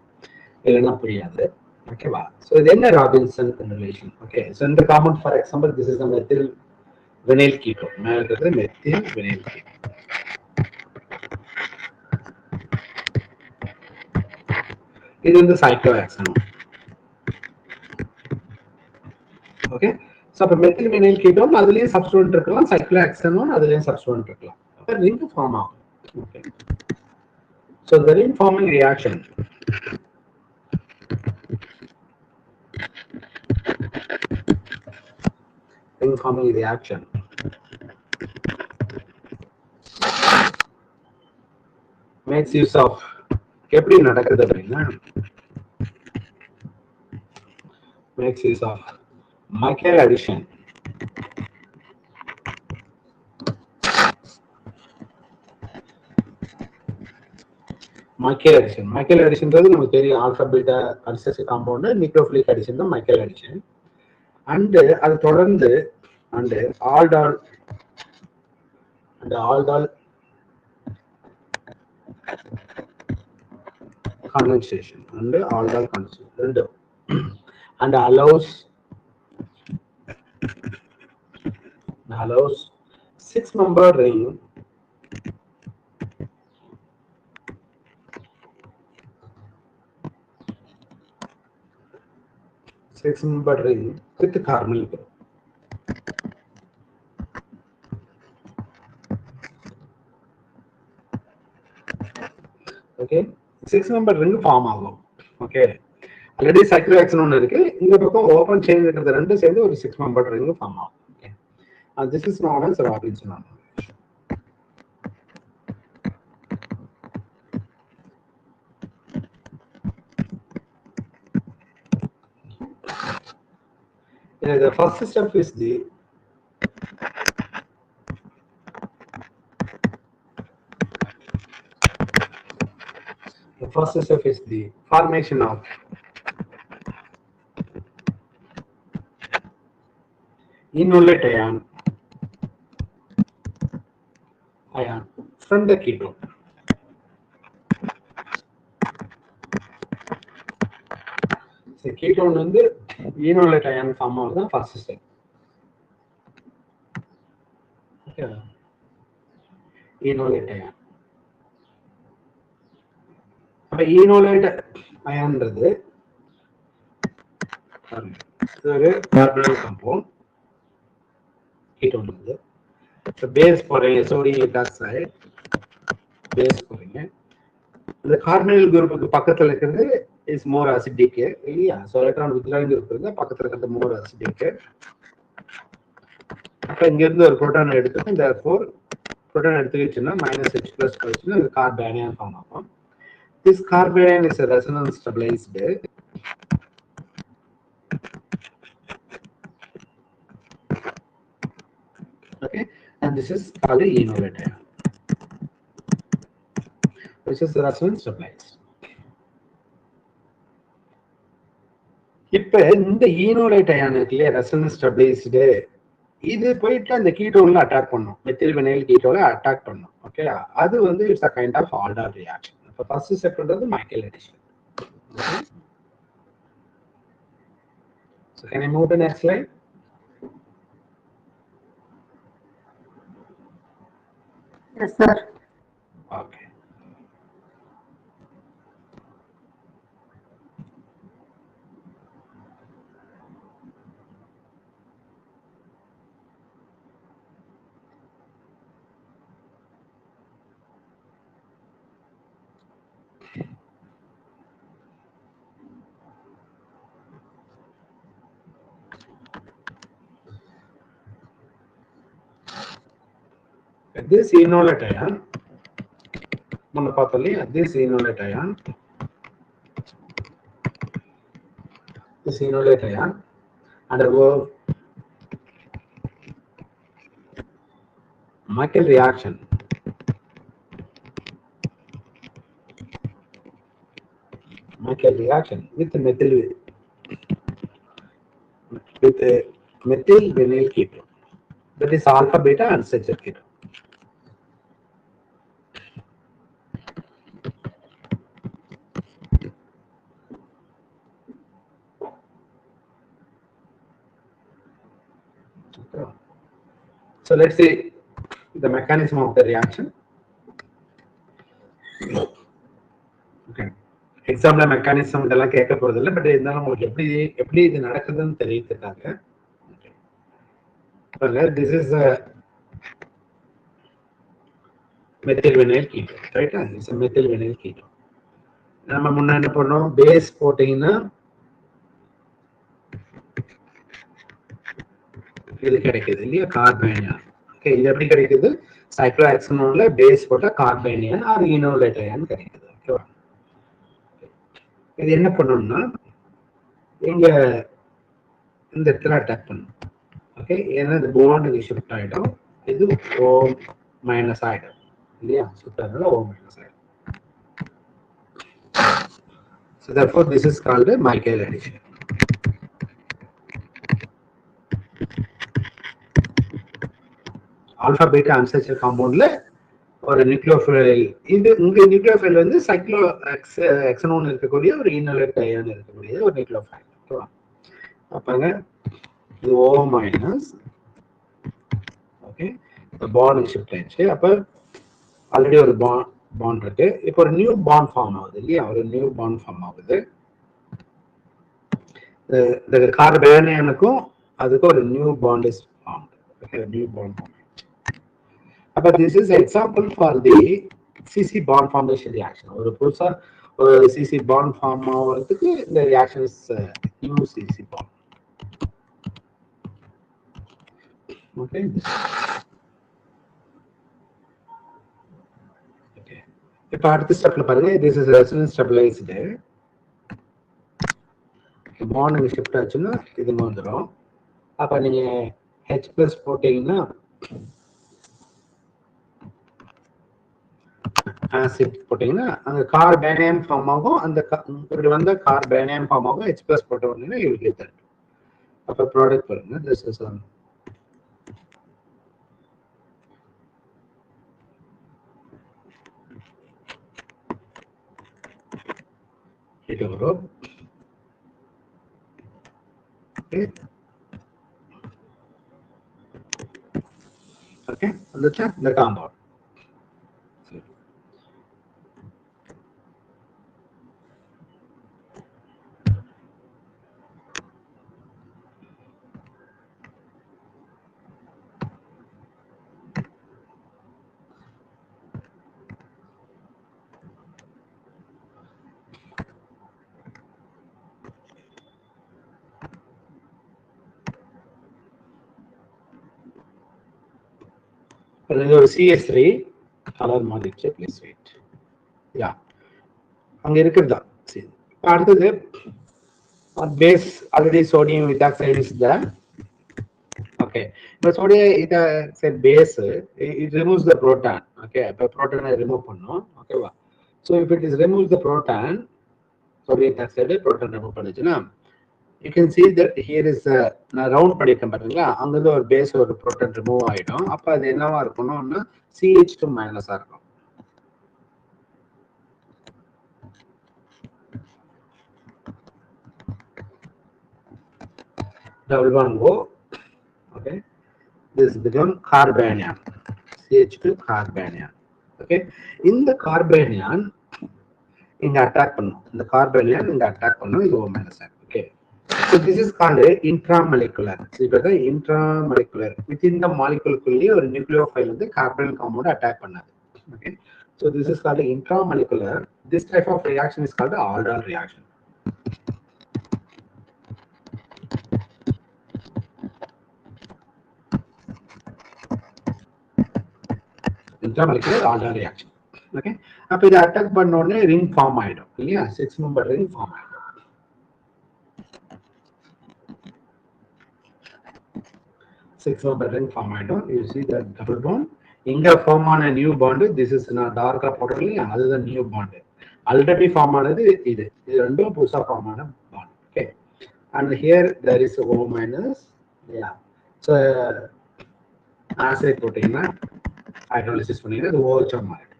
இல்லைன்னா புரியாது. ஓகேவா? ஸோ இது என்ன ராபின்சன் அன்னூலேஷன்? ஓகே, ஸோ இந்த compound for example this is methyl vinyl keto. மேல இருக்கிறது மெத்தில் வினைல் கீட்டோ. இது வந்து சைக்ளோஹெக்சனோன். ஓகே, ஸோ அப்போ மெத்தில் வினைல் கீட்டோன் அதுலேயும் சப்ஸ்டிட்யூவன்ட் இருக்கலாம், சைக்ளோஹெக்சனோன் அதுலேயும் சப்ஸ்டிட்யூவன்ட் இருக்கலாம். அப்போ ரிங் ஃபார்ம் ஆகும். Okay, so the ring forming reaction makes use of எப்படி நடக்குது அப்படின்னா makes use of Michael addition. Michael addition. Michael அடிஷன்றது நமக்கு தெரியும், ஆல்பா பீட்டா அடிசசிவ் காம்பவுண்ட், நியூக்ளியோஃபிலிக் அடிஷன் தான் மைக்கேல் அடிஷன். அண்ட் அது தொடர்ந்து and aldol condensation and aldol condensation and allows 6-member ring with carbonyl group. Okay, 6-member ring form ஆகும். Okay, already சைக்ளோஹெக்சன் ஒன்று இருக்கு, இந்த பக்கம் ஓபன் செயின் இருக்கிறது ரெண்டும் சேர்ந்து ஒரு 6-member ring ஃபார்ம் ஆகும். Okay, and this is known as Robinson anomaly. The first step is the formation of enolate ion from the ketone. So ketone வந்து enolate ion form ஆகுது தான் first step. Okay, enolate ion. அப்ப enolate ion-ன்றது ஒரு carbonyl compound, ketone வந்து base போறீங்க, sodium hydroxide base போறீங்க, இந்த carbonyl குரூப்புக்கு பக்கத்துல இருக்கிறது இஸ் மோர் அசிடிக் இல்லையா? சோ எலக்ட்ரான் வித்ட்ராயிங் குரூப் இருந்தா பக்கத்துல இருக்கிறது மோர் அசிடிக். அப்ப இங்க இருந்து ஒரு புரோட்டான் எடுத்து இந்த 4 புரோட்டான் எடுத்துக்கிச்சுன்னா -H+ போயிடுச்சுன்னா இது கார்பேனியன் ஃபார்ம் ஆகும். This carbanion is a resonance stabilized. Okay, and this is called the enolate ion, which is the resonance stabilized. இப்ப இந்த enolate ion இருக்குல்ல, resonance stabilized, இது போயிட்டு அந்த கீட்டோன்ல அட்டாக் பண்ணும், மெத்தில் வினைல் கீட்டோன்ல அட்டாக் பண்ணும். ஓகே, அது வந்து it's a kind of aldol reaction. அப்ப ஃபர்ஸ்ட் ஸ்டெப்ன்றது Michael addition. So can I move to next slide? Yes, sir. Okay. This enolate ion, முன்ன பார்த்தோம், this enolate ion undergo Michael reaction with methyl vinyl ketone, that is alpha beta unsaturated ketone. So let's see the mechanism of the reaction. Okay, example mechanism இதெல்லாம் கேட்க போறது இல்லை, but இருந்தாலும் உங்களுக்கு எப்படி இது நடக்குதுன்னு தெரியுதுக்காக. This is a methyl vinyl ketone, right? It's a methyl vinyl ketone. நம்ம முன்ன என்ன பண்ணோம், பேஸ் போட்டீங்கன்னா இது கிடைக்குது இல்லையா, கார்பேனியன். ஓகே, இது எப்படி கிடைக்குது, சைக்ளோஹெக்சனோன்ல பேஸ் போட்டா கார்பேனியன் ஆர் enolate ion கிடைக்குது. ஓகேவா? இது என்ன பண்ணணும்னா இங்க இந்த இடத்துல அட்டாக் பண்ணும். ஓகே, ஏன்னா இந்த பாண்ட் ஷிஃப்ட் ஆயிடும், இது O- ஆயிடும் இல்லையா, ஷிஃப்ட் ஆனால O- ஆயிடும். So therefore, this is called a Michael addition. Alpha beta unsaturated compound ஒரு நியூக்ளியோஃபைல் இது உங்க நியூக்ளியோஃபைல் வந்து சைக்ளோ எக்ஸனோன் இருக்கக்கூடிய ஒரு இனோலேட் அயன் இருக்கக்கூடிய ஒரு நியூக்ளியோஃபைல். ஓகேவா? அப்பங்க இது O minus. Okay, bond shift ஆயிடுச்சு. அப்ப ஆல்ரெடி ஒரு பாண்ட் இருக்கு. இப்போ ஒரு நியூ பாண்ட் ஃபார்ம் ஆகுது இல்லையா? ஒரு நியூ பாண்ட் ஃபார்ம் ஆகுது. இந்த கார்பேனியனுக்கும் அதுக்கும் ஒரு new bond is form. Okay, new bond form. அப்ப this is example for the CC bond formation reaction. ஒரு புதுசா ஒரு CC bond form ஆகிறதுக்கு இந்த reaction is new CC bond. Okay. Okay. இப்ப அடுத்த ஸ்டெப்ல பாருங்க, this is resonance stabilized. bond இங்க ஷிஃப்ட் ஆச்சுன்னா இது வந்துடும். அப்ப நீங்க H+ போட்டீங்கன்னா ஆசிட் போட்டீங்கன்னா அந்த கார்பேனியம் ஃபார்ம் ஆகும். அந்த இப்படி வந்த கார்பேனியம் ஃபார்ம் ஆகும். H+ போட்ட உடனே you will get that. அப்ப ப்ராடக்ட் பாருங்க, this is இது வரும். ஓகே, வந்துச்சா இந்த காம்பவுண்ட். ஒரு CS3 கலர் மாறிடுச்சு. Please wait. யா, அங்க இருக்குதா. சரி, அடுத்தது base already sodium ethoxide is there. Okay, இந்த sodium ethoxide base it removes the proton. Okay, அப்ப புரோட்டானை ரிமூவ் பண்ணும். ஓகேவா? So if it is remove the proton, sodium ethoxide proton remove பண்ணுச்சுன்னா you can see that here is நான் round பண்ணிருக்கேன் பாத்தீங்களா? அங்கிருந்து ஒரு பேஸ் ஒரு புரோட்டான் ரிமூவ் ஆயிடும். அப்ப அது என்னவா இருக்கணும்னா CH2 மைனஸா இருக்கும். double bond O. Okay, this become carbanion. CH2 carbanion. Okay, இந்த carbanion இங்க அட்டாக் பண்ணும். இந்த carbanion இங்க அட்டாக் பண்ணும். இது O minus. Okay, so this is called intramolecular. இது intramolecular. within the molecule குள்ளே ஒரு நியூக்ளியோஃபைல் வந்து கார்பன் காம்பவுண்ட் அட்டாக் பண்ணாது. Okay, so this is called intramolecular. This type of reaction is called aldol reaction. intramolecular aldol reaction. Okay, அப்ப இது attack பண்ண உடனே ring form ஆயிடும் இல்லையா? 6 மெம்பர் ரிங் ஃபார்ம் ஆயிடும். ring form ஆயிடும். You see that double bond. இங்க form ஆன நியூ பாண்ட், this is நான் டார்க்கா போட்டேன், அதுதான் நியூ பாண்ட். ஆல்ரெடி ஃபார்ம் ஆனது இது ரெண்டும் புதுசா ஃபார்ம் ஆன bond. Okay, and here there is O minus. Yeah, so acid போட்டீங்கன்னா ஹைட்ரோலிசிஸ் பண்ணீங்கன்னா இது OH மாறிடும்.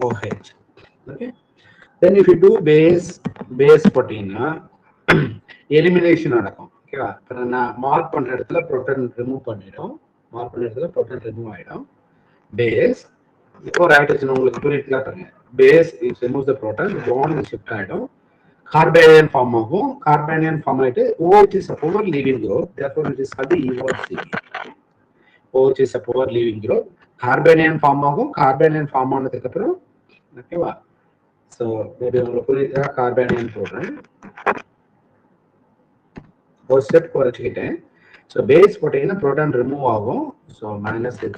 OH. Okay, then if you do base போட்டீங்கன்னா எலிமினேஷன் நடக்கும். ஓகேவா? இப்போ நான் மார்க் பண்ற இடத்துல புரோட்டான் ரிமூவ் பண்ணிடும். மார்க் பண்ற இடத்துல புரோட்டான் ரிமூவ் ஆயிடும். பேஸ் இப்போ ஹைட்ரஜன் உங்களுக்கு புரியுதுல பாருங்க. Base it removes the proton, bond shift ஆயிடும். கார்பேனியன் ஃபார்ம் ஆகும். கார்பேனியன் ஃபார்ம் ஆயிட்டு OH is a poor leaving group. Therefore it is called EOC. OH is a poor leaving group. Carbanion form ஆகும். Carbanion form ஆனதுக்கு அப்புறம் ஓகேவா? So maybe உங்களுக்கு புரியுதா? Carbanion போடுறேன். ஒரு ஸ்டெப் குறைச்சிக்கிட்டேன். ஸோ பேஸ் போட்டீங்கன்னா புரோட்டான் ரிமூவ் ஆகும். So -H+.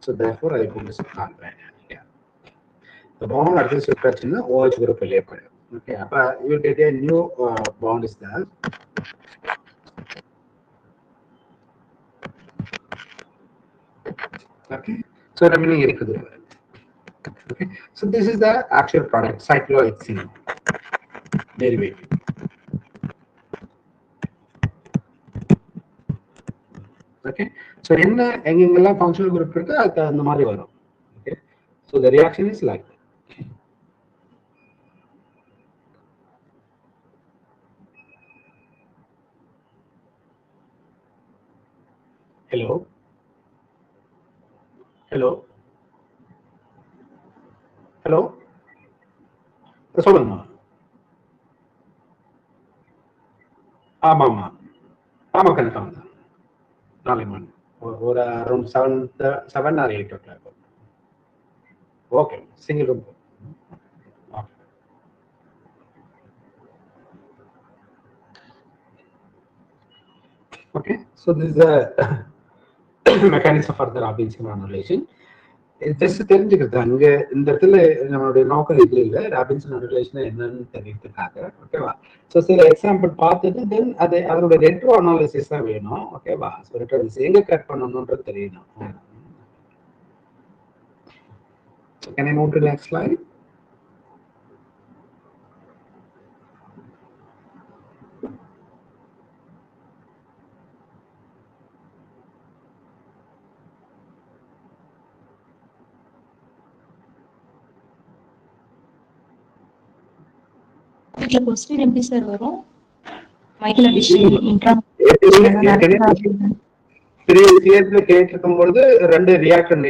So therefore I put this carbanion. இந்த பாண்ட் அடுத்து ஷிஃப்ட் ஆச்சுன்னா OH குரூப் வெளியே போயிடும். ஓகே, அப்ப you will get a new bond is there. Okay, so remaining இருக்குது. Okay, so this is the actual product, cyclohexene derivative. Okay, so என்ன எங்கெங்கெல்லாம் functional group இருக்கு அது அந்த மாதிரி வரும். Okay, so the reaction is like that. Hello, hello, hello, சொல்லுங்க. ஆமா ஆமா ஆமா கன்ஃபார்ம் தான். நாளைக்கு மார்னிங் ஒரு around 7 or 8 o'clock. Okay, single room. Okay, so this is the mechanism for the Robinson annulation. Just தெரிஞ்சுக்கிறது அங்க இந்த இடத்துல நம்மளுடைய நோக்கம் இது இல்லை, ராபின்சன் அனலைசேஷன் என்னன்னு தெரிவிக்கிறதுக்காக. ஓகேவா? ஸோ சில எக்ஸாம்பிள் பார்த்துட்டு தென் அது அதோட ரெட்ரோ அனாலிசிஸ் தான் வேணும். ஓகேவா? ஸோ ரெட்ரோ அனாலிசிஸ் எங்க கட் பண்ணணும்ன்றது தெரியணும். Can I move to the next slide? இதுல क्वेश्चन எப்படி சார் வரும்? மைக்கேல் அடிஷன் கேட்டிருக்கும் பொழுது ரெண்டு reaction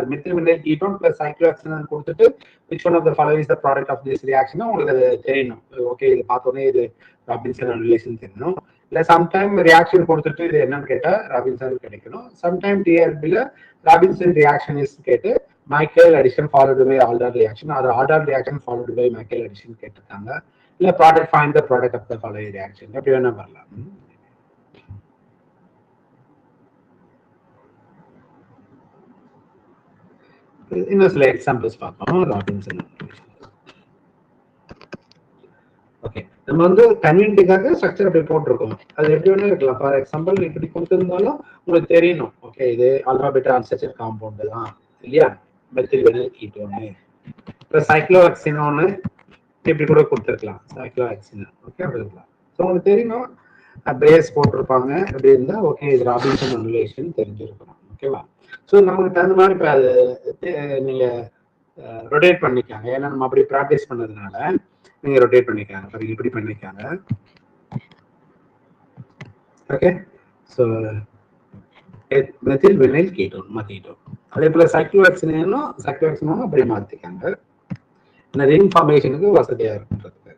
methyl vinyl ketone plus cyclohexane கொடுத்துட்டு which one of the following is the product of this reaction உங்களுக்கு தெரியணும். ஓகே, இது பார்த்தோன்னே இது ராபின்சன் அனலைசேஷன் தெரியணும். இல்ல சம்டைம் ரியாக்ஷன் கொடுத்துட்டு இது என்னன்னு கேட்டா ராபின்சன் கிடைக்கணும். சம்டைம் டிஆர்பில ராபின்சன் ரியாக்ஷன் இஸ் கேட்டு Michael addition followed by aldol reaction, அது aldol reaction followed by Michael addition கேட்டிருக்காங்க. இல்ல product find the product of the following reaction, எப்படி வேணா வரலாம். இன்னும் சில எக்ஸாம்பிள்ஸ் பார்ப்போம் ராபின்சன். ஓகே, நம்ம வந்து கன்வீனியன்ட்டுக்காக ஸ்ட்ரக்சர் அப்படி போட்டிருக்கோம். அது எப்படி வேணா இருக்கலாம். ஃபார் எக்ஸாம்பிள் இப்படி கொடுத்திருந்தாலும் உங்களுக்கு தெரியணும். ஓகே, இது ஆல்பா பீட்டா அன்ஸ்ட்ரக்சர்ட் காம்பவுண்ட் தான் இல்லையா, மெத்தில் வினைல் கீட்டோன். இப்போ சைக்ளோஹெக்சினோன் இப்படி கூட கொடுத்துருக்கலாம், சைக்ளோஹெக்சின். ஓகே, அப்படி இருக்கலாம். ஸோ உங்களுக்கு தெரியணும், பேஸ் போட்டிருப்பாங்க. அப்படி இருந்தா ஓகே, இது ராபின்சன் அனலைசேஷன் தெரிஞ்சிருக்கணும். ஓகேவா? ஸோ நமக்கு தகுந்த மாதிரி இப்போ அது நீங்க ரொட்டேட் பண்ணிக்காங்க. ஏன்னா நம்ம அப்படி ப்ராக்டிஸ் பண்ணதுனால நீங்க ரொட்டேட் பண்ணிக்காங்க. இப்படி பண்ணிக்காங்க. Okay, so methyl vinyl ketone மாத்திட்டோம். அதே போல சைக்ளோஹெக்சினும் அப்படி மாத்திக்காங்க. இந்த ரிங் ஃபார்மேஷனுக்கு வசதியா இருக்குன்றதுக்கு.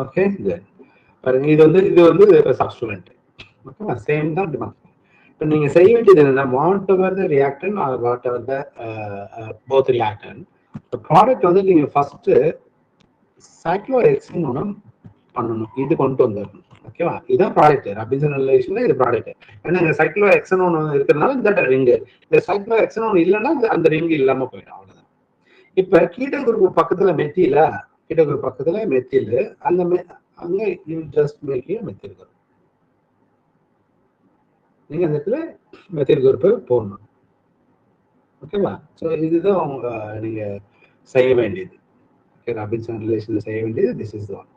ஓகே, பாருங்க, இது வந்து சப்ஸ்டிட்யூயன்ட். ஓகேவா? சேம் தான். இப்போ நீங்க செய்ய வேண்டியது என்னன்னா, whatever the reactant or whatever the both reactant, product வந்து நீங்க ஃபர்ஸ்ட் சைக்ளோஹெக்சினோன் பண்ணணும். இது கொண்டு வந்துடணும். ஓகேவா? இதுதான் ப்ராடக்ட். ராபின்சன் அனலைசேஷன்ல இது ப்ராடக்ட். ஏன்னா இந்த சைக்ளோஹெக்சனோன் இருக்கிறதுனால இந்த ரிங், இந்த சைக்ளோஹெக்சனோன் இல்லைன்னா அந்த ரிங் இல்லாம போயிடும். அவ்வளவுதான். இப்ப கீட்டோ குரூப் பக்கத்துல மெத்தில், அந்த அங்க you just make a methyl group. நீங்க அந்த இடத்துல மெத்தில் குரூப் போடணும். ஓகேவா? ஸோ இதுதான் உங்க நீங்க செய்ய வேண்டியது. ஓகே, ராபின்சன் அனலைசேஷன்ல செய்ய வேண்டியது this is one.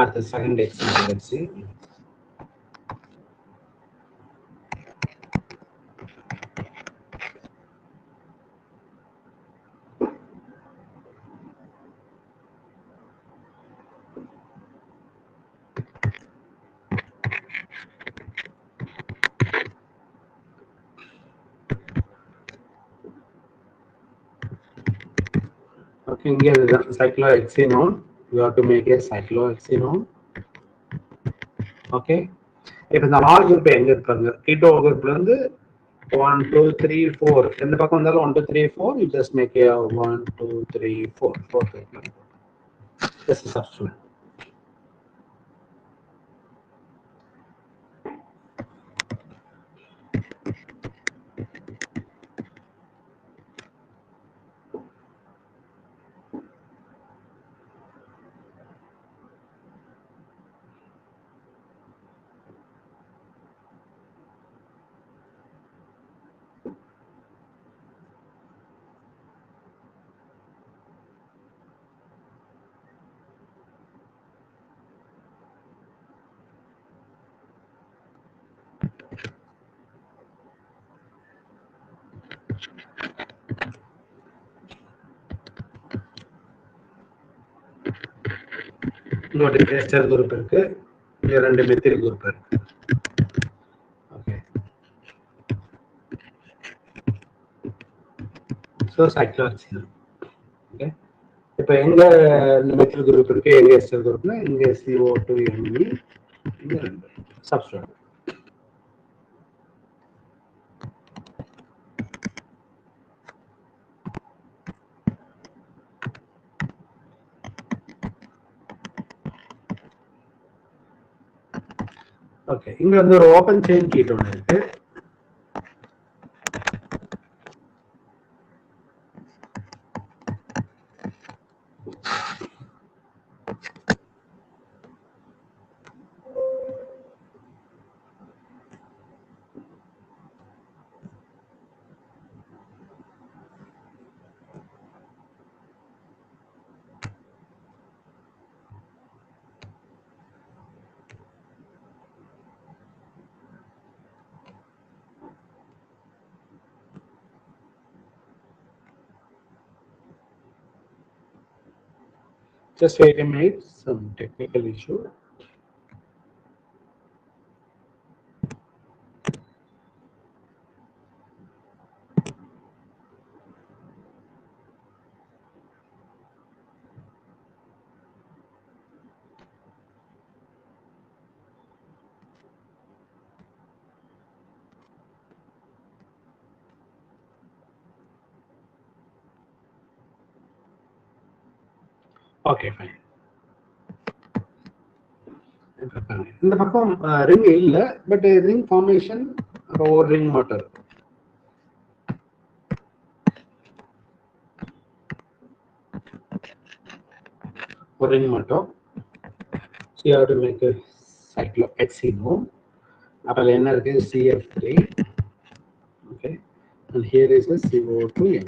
At the second example, let's see. Okay, here is cyclohexanone. You have to make a cyclohexanone. Okay, இப்போ இந்த ஆர் குரூப் எங்க இருப்பாங்க? கீட்டோ குரூப்ல இருந்து 1 2 3 4 எந்த பக்கம் வந்தாலும் 1 2 3 4 you just make a 1 2 3 4 this is substituent. இங்க ஒரு எஸ்டர் குரூப் இருக்கு, இங்க 2 மெத்தில் குரூப் இருக்கு. Okay, so cyclohexane. ஓகே, இப்போ எங்க மெத்தில் குரூப் இருக்கு, எங்க எஸ்டர் குரூப்னா இங்க CO2Me, இங்க 2 சப்ஸ்டிட்யூட். ஓகே, இங்க வந்து ஒரு ஓபன் செயின் கீட்டோன் இருக்கு. Just wait a minute, some technical issue. Okay, fine. இந்த பக்கம் ரிங் இல்ல, பட் ரிங் ஃபார்மேஷன் ஒரு ரிங் மட்டும் இருக்கு. ஒரு ரிங் மட்டும். So you have to make a cyclohexene. அப்ப என்ன இருக்கு, CF3. Okay, and here is a CO2Me.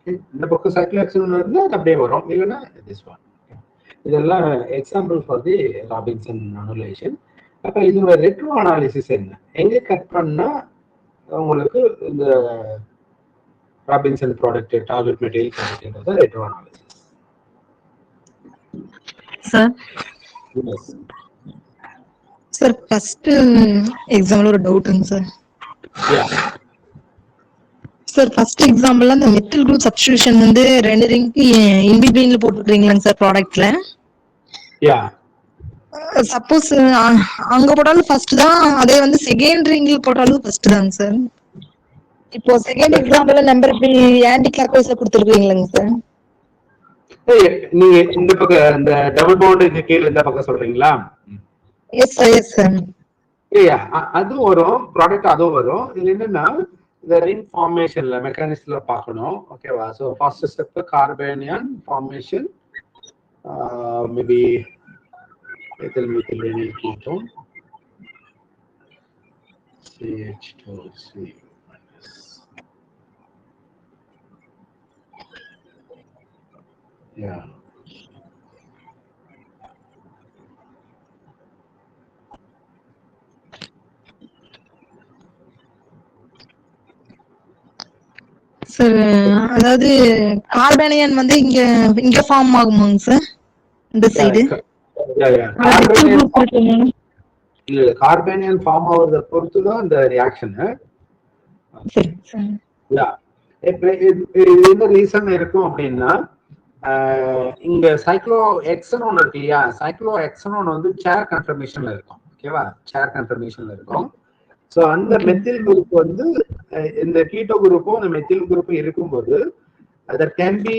இந்த பக்கம் சைக்ளோஹெக்சேன் இருந்தா அது அப்படியே வரும், இல்லைன்னா this one. இதெல்லாம் example for the Robinson analysation. அப்ப இதோட ரெட்ரோ அனாலிசிஸ் என்ன, எங்க கட் பண்ணா உங்களுக்கு இந்த ராபின்சன் ப்ராடக்ட் டார்கெட் மெட்டீரியல் கிடைக்கிறது retro analysis. Sir first example ஒரு டவுட்டுங்க சார். சார் ஃபர்ஸ்ட் எக்ஸாம்பிள்ல அந்த மெத்தில் குரூப் சப்ஸ்டிடியூஷன் வந்து 2 ரிங்க்கு இன் பிட்வீன்ல போட்டுருக்கீங்களாங்க சார் ப்ராடக்ட்ல? யா, சப்போஸ் அங்க போட்டாலும் ஃபர்ஸ்ட் தான், அதே வந்து செகண்ட் ரிங்ல போட்டாலும் ஃபர்ஸ்ட் தாங்க சார். இப்போ செகண்ட் எக்ஸாம்பிள்ல நம்பர் இப்படி ஆன்டி கிளாக் வைஸ்ல கொடுத்துருக்கீங்களாங்க சார்? நீங்க இந்த பக்கம் இந்த டபுள் பாண்ட் கீழ இந்த பக்கம் சொல்றீங்களா? Yes sir, yes sir. இல்லையா, அது வரும் ப்ராடக்ட், அதுவும் வரும். இது என்னன்னா இந்த ரிங் ஃபார்மேஷன்ல மெக்கானிசம்ல பார்க்கணும். ஓகேவா? So first step carbanion formation, maybe ethyl methylene ketone CH2C minus. Yeah. Sir அதாவது கார்பேனியன் வந்து இங்க ஃபார்ம் ஆகுமாங்க சார் இந்த சைடு? இல்ல, கார்பேனியன் ஃபார்ம் ஆகுறத பொறுத்து தான் இந்த ரியாக்ஷன். என்ன ரீசன் இருக்கும் அப்படின்னா, இங்க சைக்ளோஹெக்சனோன் இருக்கு இல்லையா, சைக்ளோஹெக்சனோன் வந்து சேர் கன்ஃபர்மேஷன்ல இருக்கும். ஓகேவா? சேர் கன்ஃபர்மேஷன்ல இருக்கும். ஸோ அந்த மெத்தில் குரூப் வந்து இந்த கீட்டோ குரூப்பும் இந்த மெத்தில் குரூப்பும் இருக்கும்போது that can be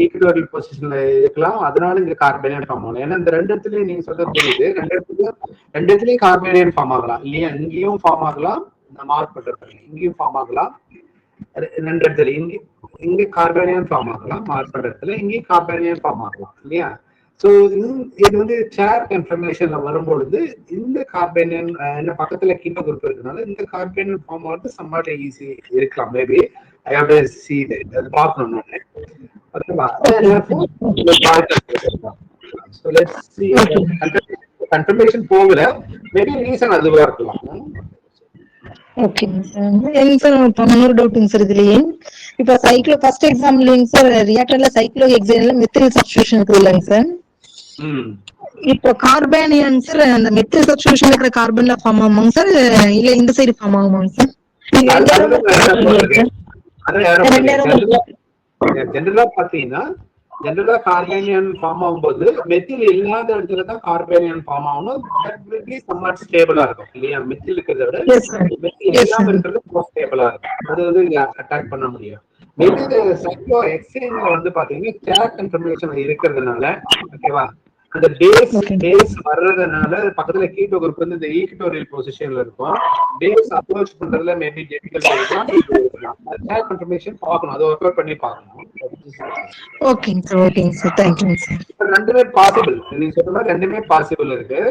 equatorial positionல இருக்கலாம். அதனால இங்க கார்பேனியன் ஃபார்ம் ஆகலாம். ஏன்னா இந்த 2 இடத்துலயும் நீங்க சொல்றது புரியுது, 2 இடத்துலயும் கார்பேனியன் ஃபார்ம் ஆகலாம் இல்லையா? இங்கேயும் ஃபார்ம் ஆகலாம், மார்க் பண்றது இங்கேயும் ஃபார்ம் ஆகலாம். 2 இடத்துல இங்க கார்பேனியன் ஃபார்ம் ஆகலாம், மார்க் பண்றதுல இங்கேயும் கார்பேனியன் ஃபார்ம் ஆகலாம் இல்லையா? ஸோ இது வந்து சேர் கன்ஃபர்மேஷன்ல வரும்பொழுது இந்த கார்பேனியன் என்ன பக்கத்துல கீட்டோ குரூப் இருக்கனால இந்த கார்பேனியன் ஃபார்ம் ஆகிறது சம்பாட் ஈஸி இருக்கலாம். Maybe I have to see that. அது பார்க்கணும். ஓகேவா? So let's see. Confirmation போகல, மேபி ரீசன் அதுவா இருக்கலாம். ஓகேங்க சார். எனக்கு சார் இன்னொரு டவுட்டுங்க சார் இதுலயே. இப்ப ஃபர்ஸ்ட் எக்ஸாம்பிள்ங்க சார் ரியாக்டர்ல சைக்ளோஹெக்சேன்ல மெத்தில் சப்ஸ்டிடியூஷன் இருக்கு இல்லைங்க சார்? இப்போ கார்பேனியன் சார் அந்த மெத்தில் சப்ஸ்டிடியூஷன் இருக்கிற கார்பன்ல ஃபார்ம் ஆகுமாங்க சார், இல்ல இந்த சைடு ஃபார்ம் ஆகுமாங்க சார்? ஜெனரலா பாத்தீங்கன்னா ஜெனரலா கார்பேனியன் ஃபார்ம் ஆகும்போது மெத்தில் இல்லாத இடத்துல தான் கார்பேனியன் ஃபார்ம் ஆகணும். சம்வாட் ஸ்டேபிளா இருக்கும் இல்லையா? மெத்தில் இருக்கிறத விட மெத்தில் இல்லாம இருக்கிறது ரொம்ப ஸ்டேபிளா இருக்கும். அது வந்து அட்டாக் பண்ண முடியும். சைக்ளோ எக்ஸ்சேஞ்ச்ல வந்து பாத்தீங்கன்னா சேர் கன்ஃபர்மேஷன் இருக்கிறதுனால ஓகேவா, அந்த பேஸ் வர்றதுனால பக்கத்துல கீட்டோ குரூப் வந்து இந்த ஈக்வட்டோரியல் பொசிஷன்ல இருக்கும். பேஸ் அப்ரோச் பண்றதுல மேபி டிஃபிகல்ட் இருக்கும். சேர் கன்ஃபர்மேஷன் பார்க்கணும், அதை ஒர்க் அவுட் பண்ணி பார்க்கணும். ஓகேங்க சார், ஓகேங்க சார், தேங்க்யூங்க சார். ரெண்டுமே பாசிபிள், நீங்க சொல்ற மாதிரி ரெண்டுமே பாசிபிள் இருக்கு.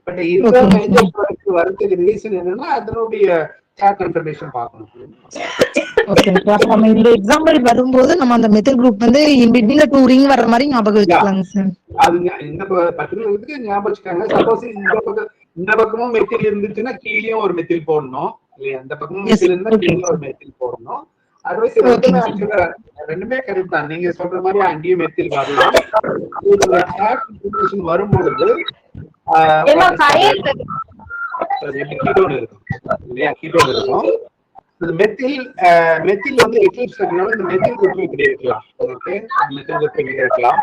பட் இந்த மேஜர் ப்ராடக்ட் வரதுக்கு ரீசன் என்னன்னா அதனுடைய சேர் கன்ஃபர்மேஷன் பார்க்கணும். ஓகே, நம்ம இந்த எக்ஸாம்பிள் வரும்போது நம்ம அந்த மெத்தில் குரூப் வந்து இன் பிட்வீன்ல 2 ரிங் வர்ற மாதிரி ஞாபகம் வச்சுக்கலாங்க சார். அது இந்த பர்టిక్యులர் இதுக்கு ஞாபகம் வச்சுக்காங்க. சப்போஸ் இந்த பக்கமும் மெத்தில் இருந்துச்சுன்னா கீழேயும் ஒரு மெத்தில் போடணும் இல்லையா? அந்த பக்கமும் மெத்தில் இருந்தா கீழே ஒரு மெத்தில் போடணும். அதர்வைஸ் ரெண்டுமே கரெக்ட் தான். நீங்க சொல்ற மாதிரி அங்கேயும் மெத்தில் வரலாம். வரும்பொழுது கீட்டோன் இருக்கும் இல்லையா? கீட்டோன் இருக்கும். மெத்தில் வந்து எக்லிப்ஸ் இருக்கனால இந்த மெத்தில் குரூப் இப்படி இருக்கலாம். ஓகே, மெத்தில் குரூப் இப்படி இருக்கலாம்.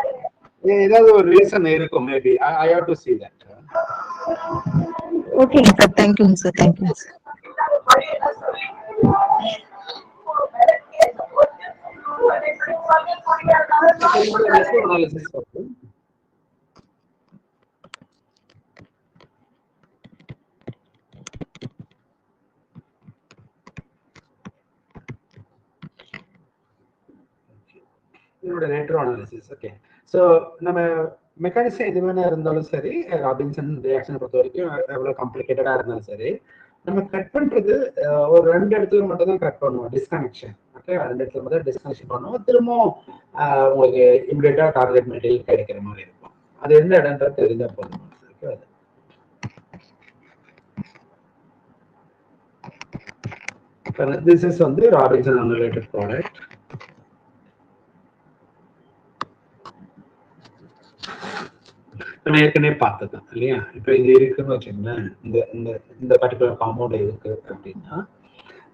ஏதாவது ஒரு ரீசன் இருக்கும் maybe. I have to see that. ஓகேங்க சார், தேங்க்யூங்க சார், தேங்க்யூங்க சார். இதோட ரெட்ரோ அனாலிசிஸ். ஓகே, ஸோ நம்ம மெக்கானிசம் எது வேணா இருந்தாலும் சரி, ராபின்சன் ரியாக்ஷனை பொறுத்த வரைக்கும் எவ்வளவு காம்ப்ளிகேட்டடா இருந்தாலும் சரி, நம்ம கட் பண்றது ஒரு 2 இடத்துல மட்டும் தான் கட் பண்ணுவோம். டிஸ்கனெக்ஷன். ஓகே, 2 இடத்துல மட்டும் டிஸ்கனெக்ஷன் பண்ணுவோம். திரும்பவும் உங்களுக்கு இமிடியேட்டா டார்கெட் மெட்டீரியல் கிடைக்கிற மாதிரி இருக்கும். அது எந்த இடம்ன்றது தெரிஞ்சா போதும். திஸ் இஸ் வந்து ராபின்சன் அனலைட்டட் ப்ராடக்ட். நம்ம ஏற்கனவே பார்த்ததான் இல்லையா? இப்ப இது இருக்குன்னு வச்சுக்கோங்களேன், இந்த பர்டிகுலர் காம்பவுண்ட் இருக்கு அப்படின்னா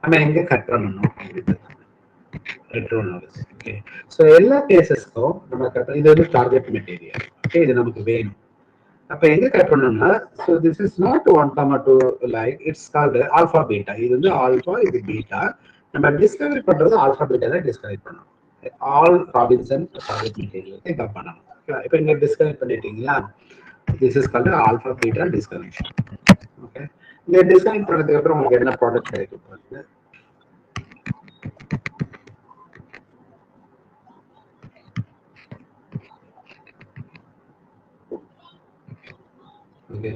நம்ம எங்க கட் பண்ணணும் அப்படின்றது. ஓகே, ஸோ எல்லா கேசஸ்க்கும் நம்ம கட், இது வந்து டார்கெட் மெட்டீரியல். ஓகே, இது நமக்கு வேணும். அப்ப எங்க கட் பண்ணணும்னா, so this is not 1,2 like, it's called alpha beta. இது வந்து ஆல்பா, இது பீட்டா. நம்ம டிஸ்கவரி பண்றது ஆல்பா பீட்டா தான் டிஸ்கவரி பண்ணணும். ஆல் ராபின்சன் டார்கெட் மெட்டீரியல் இதை பண்ணணும். இப்ப இங்க டிஸ்கனெக்ட் பண்ணிட்டீங்களா? This is called alpha beta disconnection. Okay, இந்த டிஸ்கனெக்ட் பண்ணதுக்கு அப்புறம் உங்களுக்கு என்ன ப்ராடக்ட் கிடைக்கும் பாருங்க. ஓகே,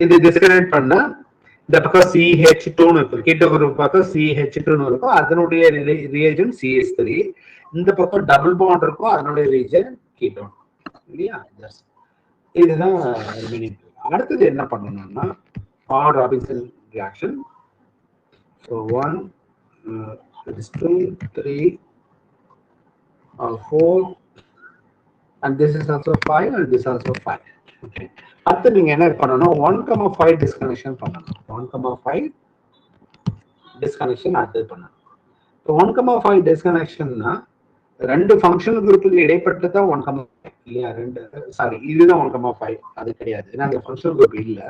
இது டிஸ்கனெக்ட் பண்ணா இந்த பக்கம் CH2 இருக்கும், கீட்டோ குரூப் பக்கம் CH2 இருக்கும், அதனுடைய ரியேஜன் CH3. இந்த பக்கம் டபுள் பாண்ட் இருக்கும், அதனுடைய ரீஜன் கீட்டோன் இல்லையா? இதுதான் ரிமைனிங். அடுத்தது என்ன பண்ணணும்னா add Robinson reaction. So 1 2 3 4 and this is also 5 and this also 5. Okay, அடுத்து நீங்க என்ன பண்ணணும், 1,5 டிஸ்கனெக்ஷன் பண்ணணும். 1,5 டிஸ்கனெக்ஷன் அடுத்து பண்ணணும். 1,5 டிஸ்கனெக்ஷன்னா 2 ஃபங்க்ஷனல் குரூப்புக்கு இடைப்பட்டு தான் 1,5 இல்லையா? சாரி, இதுதான் 1,5, அது கிடையாது. ஏன்னா அந்த ஃபங்க்ஷனல் குரூப் இல்ல.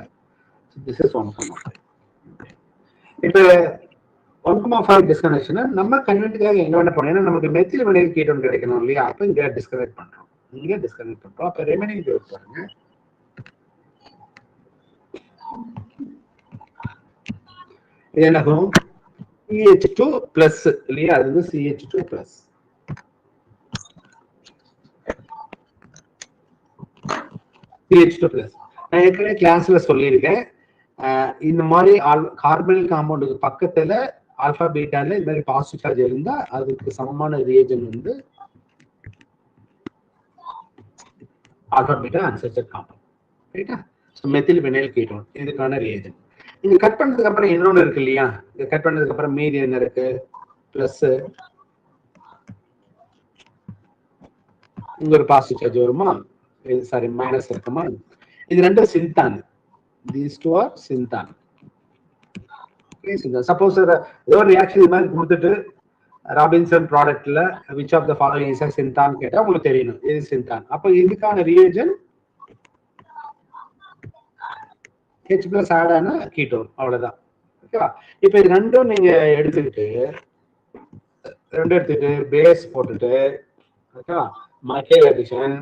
This is 1,5. இப்போ 1,5 டிஸ்கனெக்ஷன் நம்ம கன்வென்ட்டுக்காக எங்க வேணா பண்ணணும். ஏன்னா நமக்கு மெத்தில் வினைல் கீட்டோன் கிடைக்கணும் இல்லையா? அப்ப இங்க டிஸ்கனெக்ட் பண்றோம், இங்க டிஸ்கனெக்ட் பண்றோம். அப்ப ரிமைனிங் குரூப் பாருங்க. இது என்னாகும்? CH2 பிளஸ் இல்லையா? அது வந்து CH2 பிளஸ். CH2 plus. நான் ஏற்கனவே கிளாஸ்ல சொல்லியிருக்கேன், இந்த மாதிரி கார்பனிக் காம்பவுண்டுக்கு பக்கத்துல ஆல்பா பீட்டால இந்த மாதிரி பாசிட்டிவ் சார்ஜ் இருந்தா அதுக்கு சமமான ரியேஜன் வந்து ஆல்பா பீட்டா அன்சச்சர்ட் காம்பவுண்ட். ரைட்டா? மெத்தில் வினைல் கீட்டோன் இதுக்கான ரியேஜன். நீங்க கட் பண்ணதுக்கு அப்புறம் இன்னொன்னு இருக்கு இல்லையா? இது கட் பண்ணதுக்கு அப்புறம் மீதி என்ன இருக்கு? பிளஸ் இங்க ஒரு பாசிட்டிவ் சார்ஜ் வருமா? சாரி மைனஸ் இருக்குமா, இது ரெண்டும் synthon. These two are synthon. Suppose ஏதோ ரியாக்ஷன் இது மாதிரி கொடுத்துட்டு ராபின்சன் ப்ராடக்ட்ல which of the following is synthon கேட்டா உங்களுக்கு தெரியணும் இது சிந்தான். அப்ப இதுக்கான ரியேஜன் H பிளஸ் ஆட் ஆன கீட்டோன், அவ்வளவுதான். ஓகேவா? இப்ப இது ரெண்டும் நீங்க எடுத்துக்கிட்டு பேஸ் போட்டுட்டு, ஓகேவா, Michael addition,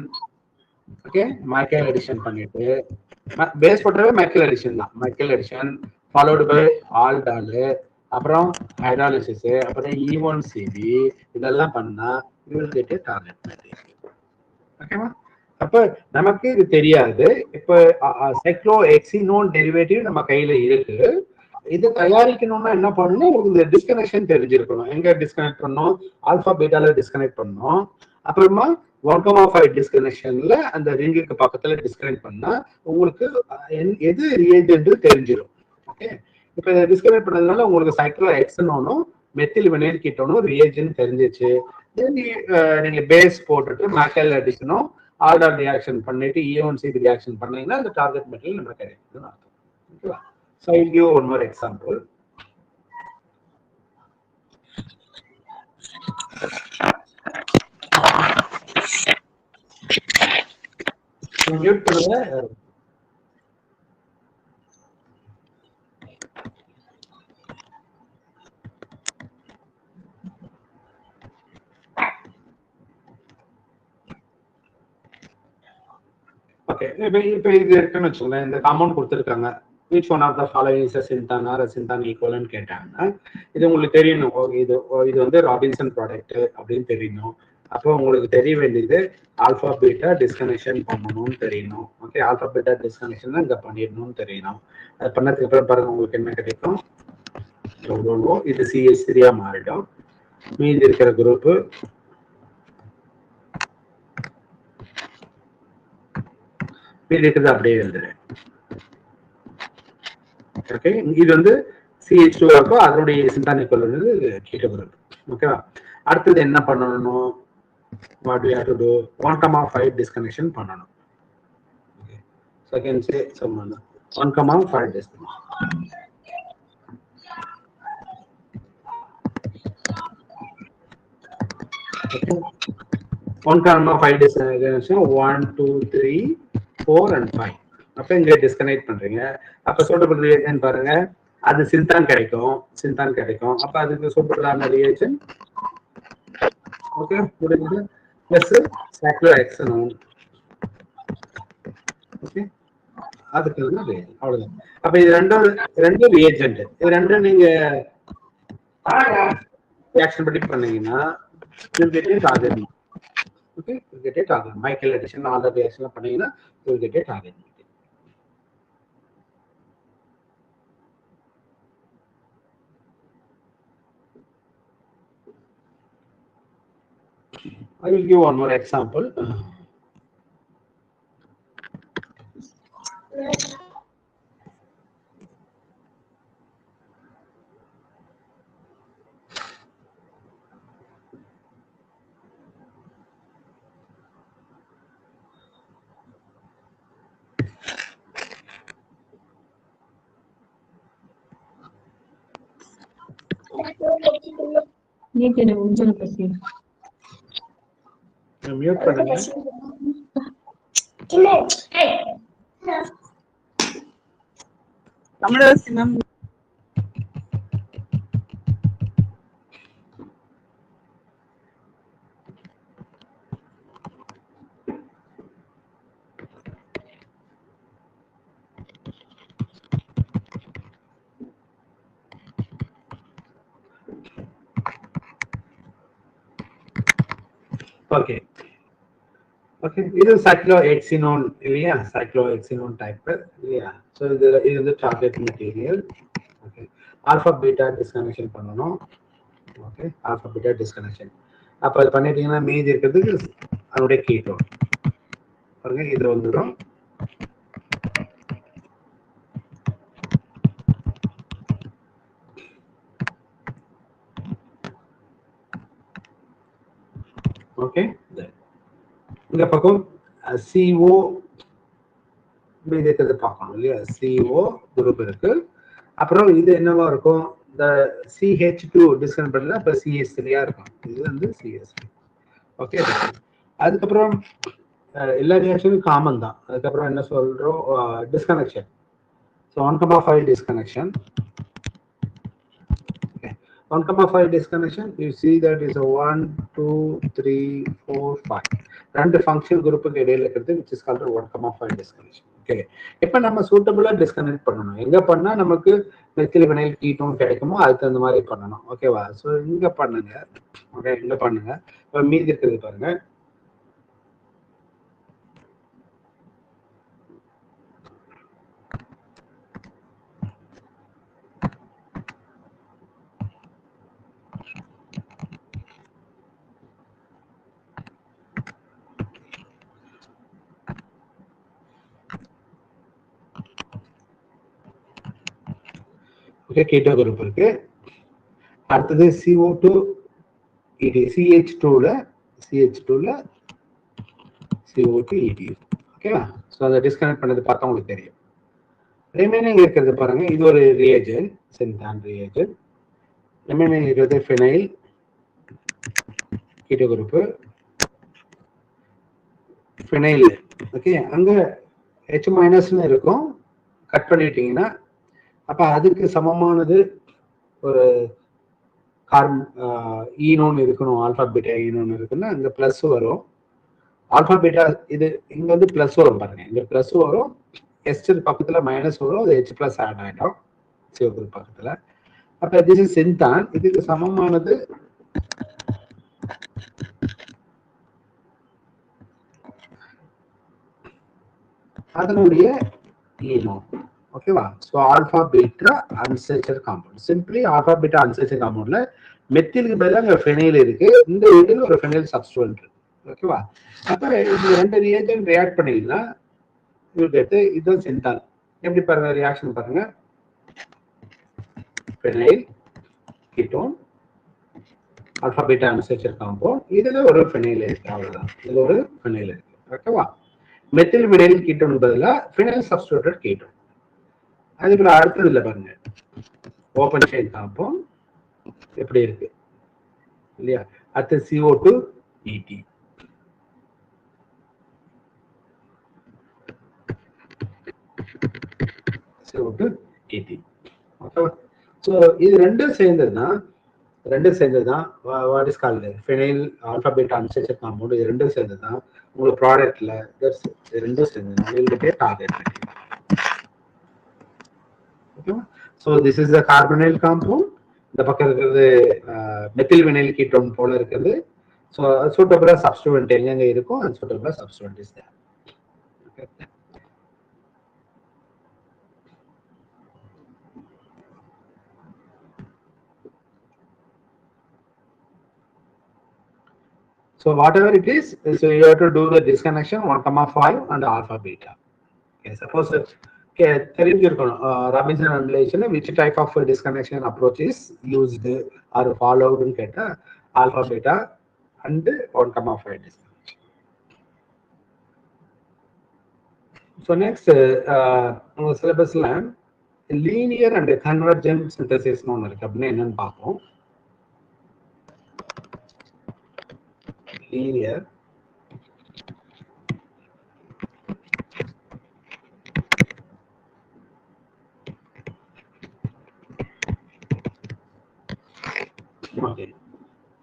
okay, Michael addition பண்ணிட்டு பேஸ் போட்டவே மைக்கேல் அடிஷன் தான். Michael addition followed by aldol, அப்புறம் ஹைட்ராலிசிஸ், அப்புறம் E1CB, இதெல்லாம் பண்ணா இவருக்கு டார்கெட் மெட்டீரியல். ஓகேவா? அப்ப நமக்கு இது தெரியாது. இப்ப சைக்ளோ எக்ஸினோன் டெரிவேட்டிவ் நம்ம கையில இருக்கு. இது தயாரிக்கணும்னா என்ன பண்ணணும், உங்களுக்கு இந்த டிஸ்கனெக்ஷன் தெரிஞ்சிருக்கணும். எங்க டிஸ்கனெக்ட் பண்ணோம், ஆல்பா பீட்டால டிஸ்கனெக்ட் பண்ணோம். அப்புறமா 1,5 டிஸ்கனெக்ஷன்ல அந்த ரிங்குக்கு பக்கத்துல டிஸ்கனெக்ட் பண்ணா உங்களுக்கு எது ரியேஜென்ட் தெரிஞ்சிடும். ஓகே, இப்ப இதை டிஸ்கனெக்ட் பண்ணதுனால உங்களுக்கு சைக்ளோ எக்ஸனோனும் மெத்தில் வினைல் கீட்டோனும் ரியேஜென்ட் தெரிஞ்சிச்சு. நீங்க பேஸ் போட்டுட்டு மைக்கேல் அடிஷனும் ஆல்டால் ரியாக்ஷன் பண்ணிட்டு E1CB ரியாக்ஷன் பண்ணீங்கன்னா அந்த டார்கெட் மெட்டீரியல் நமக்கு கிடைக்குதுன்னு அர்த்தம். ஓகேவா? So I'll give one more example. Mute பண்ணுங்க. ஓகே, இப்போ இது இருக்குன்னு வச்சுக்கோங்களேன். இந்த காம்பவுண்ட் கொடுத்துருக்காங்க. Which one of the following is a synthan or a synthan equivalent கேட்டாங்கன்னா இது உங்களுக்கு தெரியணும். இது வந்து ராபின்சன் ப்ராடக்ட் அப்படின்னு தெரியணும். அப்போ உங்களுக்கு தெரிய வேண்டியது ஆல்பா பீட்டா டிஸ்கனெக்ஷன் பண்ணணும்னு தெரியணும். ஓகே, ஆல்பா பீட்டா டிஸ்கனெக்ஷன் இங்க பண்ணிடணும்னு தெரியணும். அது பண்ணதுக்கு அப்புறம் பாருங்க உங்களுக்கு என்ன கிடைக்கும். இது CH3 மாறிடும். மீதி இருக்கிற குரூப் மீதி இருக்கிறது அப்படியே எழுதுறேன். ஓகே, இது வந்து CH2 இருக்கும், அதனுடைய சிந்தானிக்கல் வந்து கீட்டோ குரூப். ஓகேவா? அடுத்தது என்ன பண்ணணும், what we have to do 1,5 disconnection பண்ணணும். Okay, so I can say some 1,5 disconnection. Okay, 1,5 disconnection 1 2 3 4 and 5. அப்ப இங்க டிஸ்கனெக்ட் பண்றீங்க. அப்ப சூட்டபிள் ரியேஜன் பாருங்க, அது சிந்தான் கிடைக்கும். அப்ப அதுக்கு சூட்டபிளான ரியேஜன் ஓகே முடிஞ்சது பிளஸ் சைக்ளோ எக்ஸனோன். ஓகே, அதுக்கு அவ்வளவுதான். அப்ப இது ரெண்டு ரியேஜென்ட், இது ரெண்டும் நீங்க ரியாக்ஷன் படி பண்ணீங்கன்னா target. Okay, target Michael addition ஆல் ரியாக்ஷன் பண்ணீங்கன்னா target. I will give one more example. Mute பண்ணுங்க. ஓகே ஓகே, இது சைக்ளோஹெக்சினோன் இல்லையா, சைக்ளோஹெக்சினோன் டைப் இல்லையா. ஸோ இது வந்து target material. Okay, alpha beta disconnection பண்ணணும். Okay, alpha beta disconnection. அப்போ அது பண்ணிட்டீங்கன்னா மீதி இருக்கிறதுக்கு அதனுடைய கீட்டோன் பாருங்க, இது வந்துடும். ஓகே, இந்த பக்கம் CO மீதி இருக்கிறது பார்க்கணும் இல்லையா? CO குரூப் இருக்கு. அப்புறம் இது என்னவா இருக்கும்? இந்த CH2 டிஸ்கனெக்ட் பண்ணல, அப்ப CH3 இருக்கும். இது வந்து CH3. ஓகே. அதுக்கப்புறம் எல்லா ரியாக்ஷனும் காமன் தான். அதுக்கப்புறம் என்ன சொல்றோம்? Disconnection. So 1,5 disconnection. Okay. 1,5 disconnection. You see that is a 1, 2, 3, 4, 5. ரெண்டு ஃபங்க்ஷன் குரூப்புக்கு இடையில இருக்கிறது which is called 1,5 disconnection. Okay. இப்போ நம்ம சூட்டபிளா டிஸ்கனெக்ட் பண்ணணும். எங்க பண்ணா நமக்கு மெத்தில் வினைல் கீட்டோன் கிடைக்குமோ அதுக்கு தகுந்த மாதிரி பண்ணணும். ஓகேவா? ஸோ இங்க பண்ணுங்க. ஓகே, இங்க பண்ணுங்க. இப்போ மீதி இருக்கிறது பாருங்க. ஓகே, கீட்டோ குரூப் இருக்கு. அடுத்தது CO2 ED, CH2ல CO2 ED. ஓகேவா? ஸோ அதை டிஸ்கனெக்ட் பண்ணது பார்த்தா உங்களுக்கு தெரியும். ரிமைனிங் இருக்கிறது பாருங்க. இது ஒரு ரியேஜன், சென்தான் ரியேஜன். ரிமைனிங் இருக்கிறது phenyl keto group, phenyl. Okay, அங்க H- இருக்கும். கட் பண்ணிட்டீங்கன்னா அப்ப அதுக்கு சமமானது ஒரு கார்பன் ஈனோன் இருக்கணும். ஆல்பா பீட்டா ஈனோன் இருக்குன்னா அங்க பிளஸ் வரும். ஆல்பா பீட்டா இது இங்க வந்து பிளஸ் வரும் பாருங்க. இங்க பிளஸ் வரும், எஸ்டர் பக்கத்துல மைனஸ் வரும், அது H பிளஸ் ஆட் ஆயிடும் CO குரூப் பக்கத்துல. அப்ப இது சின்தான். இதுக்கு சமமானது அதனுடைய ஈனோன். ஓகேவா? So alpha beta unsaturated compound. Simply alpha beta unsaturated காம்பவுண்ட்ல மெத்திலுக்கு பதிலாக அங்கே ஃபெனைல் இருக்கு. இந்த இதில் ஒரு ஃபெனைல் சப்ஸ்டிட்யூயன்ட் இருக்கு. ஓகேவா? அப்ப இந்த ரெண்டு ரியாக்ஷன் ரியாக்ட் பண்ணீங்கன்னா இதுதான் சென்டான். எப்படி பாருங்க ரியாக்ஷன் பாருங்க. Phenyl ketone alpha beta unsaturated compound. இதுல ஒரு ஃபெனைல் இருக்கு. அவ்வளவுதான். இதுல ஒரு ஃபெனைல் இருக்கு. ஓகேவா? மெத்தில் வினைல் கீட்டோன் பதிலாக ஃபெனைல் சப்ஸ்டிட்யூட்டட் கீட்டோன். அதுக்குள்ள அடுத்தது இல்லை பாருங்க. ஓபன் செயின் காம்பவுண்ட் எப்படி இருக்கு இல்லையா? அடுத்து CO2 ET. CO2 ET. So இது ரெண்டும் சேர்ந்ததுதான் what is called phenyl alpha beta unsaturated compound. இது ரெண்டும் சேர்ந்ததுதான் உங்களுக்கு ப்ராடக்ட்ல ரெண்டும் சேர்ந்தது target. So this is the carbonyl compound. இந்த பக்கம் இருக்கிறது மெத்தில் வினைல் கீட்டோன் போல இருக்குது. ஸோ சூட்டபிளா சப்ஸ்டிட்யூயன்ட் எங்க இருக்கும், அது சூட்டபிளா substituent is there. So whatever it is, so you have to do the disconnection 1,5 and alpha beta. Okay, suppose தெரிஞ்சிருக்கணும் Robinson அனலைசேஷன்ல which type of disconnection approach is used or followed ன்னு கேட்டா alpha beta and 1,5 disconnection. So next உங்க சிலபஸ்ல linear and convergent synthesis ஒன்று இருக்கு. அப்படின்னு என்னன்னு பார்ப்போம். Linear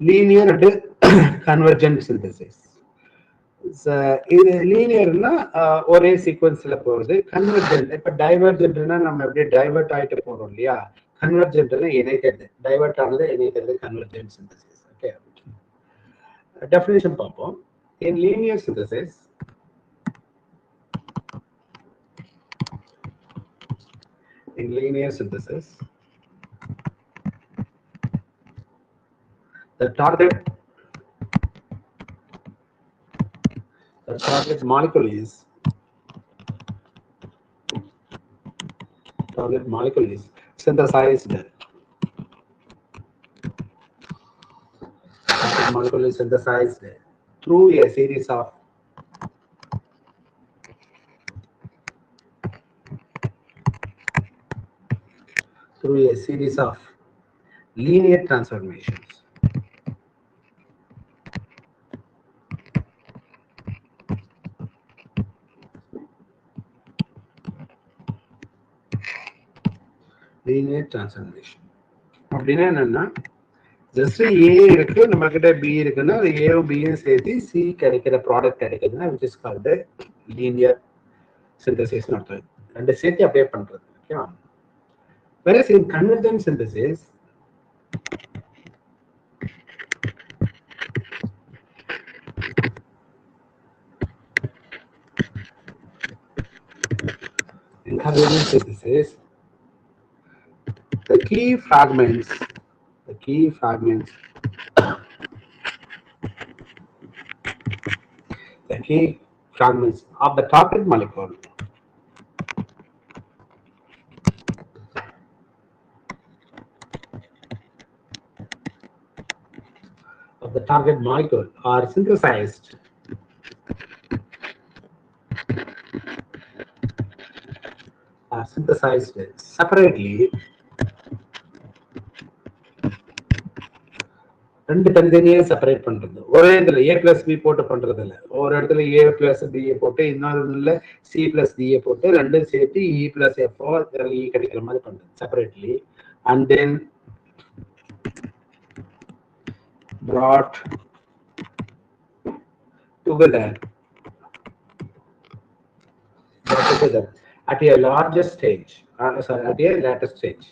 linear and convergent synthesis. இது லீனியர்னா ஒரே சீக்வன்ஸ்ல போறது. கன்வர்ஜென்ட் இப்ப டைவர்ஜென்ட்னா நம்ம எப்படி டைவர்ட் ஆயிட்டு போறோம் இல்லையா? கன்வர்ஜென்ட்னா இணைக்கிறது, டைவர்ட் ஆனது இணைக்கிறது கன்வர்ஜென்ட் சிந்தசிஸ். ஓகே, டெஃபினிஷன் பார்ப்போம். In linear synthesis, the target molecule is synthesized. Target molecule is synthesized through a series of through a series of linear transformations. Linear transformation. அப்படின்னா என்னன்னா ஜஸ்ட் ஏ இருக்கு, நம்ம கிட்ட பி இருக்குன்னா அது ஏவும் பியும் சேர்த்து சி கிடைக்கிற ப்ராடக்ட் கிடைக்குதுன்னா which is called linear synthesis அர்த்தம். ரெண்டு சேர்த்து அப்படியே பண்றது. ஓகேவா? whereas in convergent synthesis the key fragments of the target molecule are synthesized separately. ரெண்டு தனித்தனியே செப்பரேட் பண்றது. ஒரே இடத்துல ஏ பிளஸ் பி போட்டு பண்றது இல்லை. ஒரு இடத்துல ஏ பிளஸ் பி போட்டு, இன்னொரு இதுல சி பிளஸ் டி போட்டு ரெண்டும் சேர்த்து இ பிளஸ் எஃப் இ கிடைக்கிற மாதிரி பண்றது separately. And then brought together at a larger stage, at a later stage.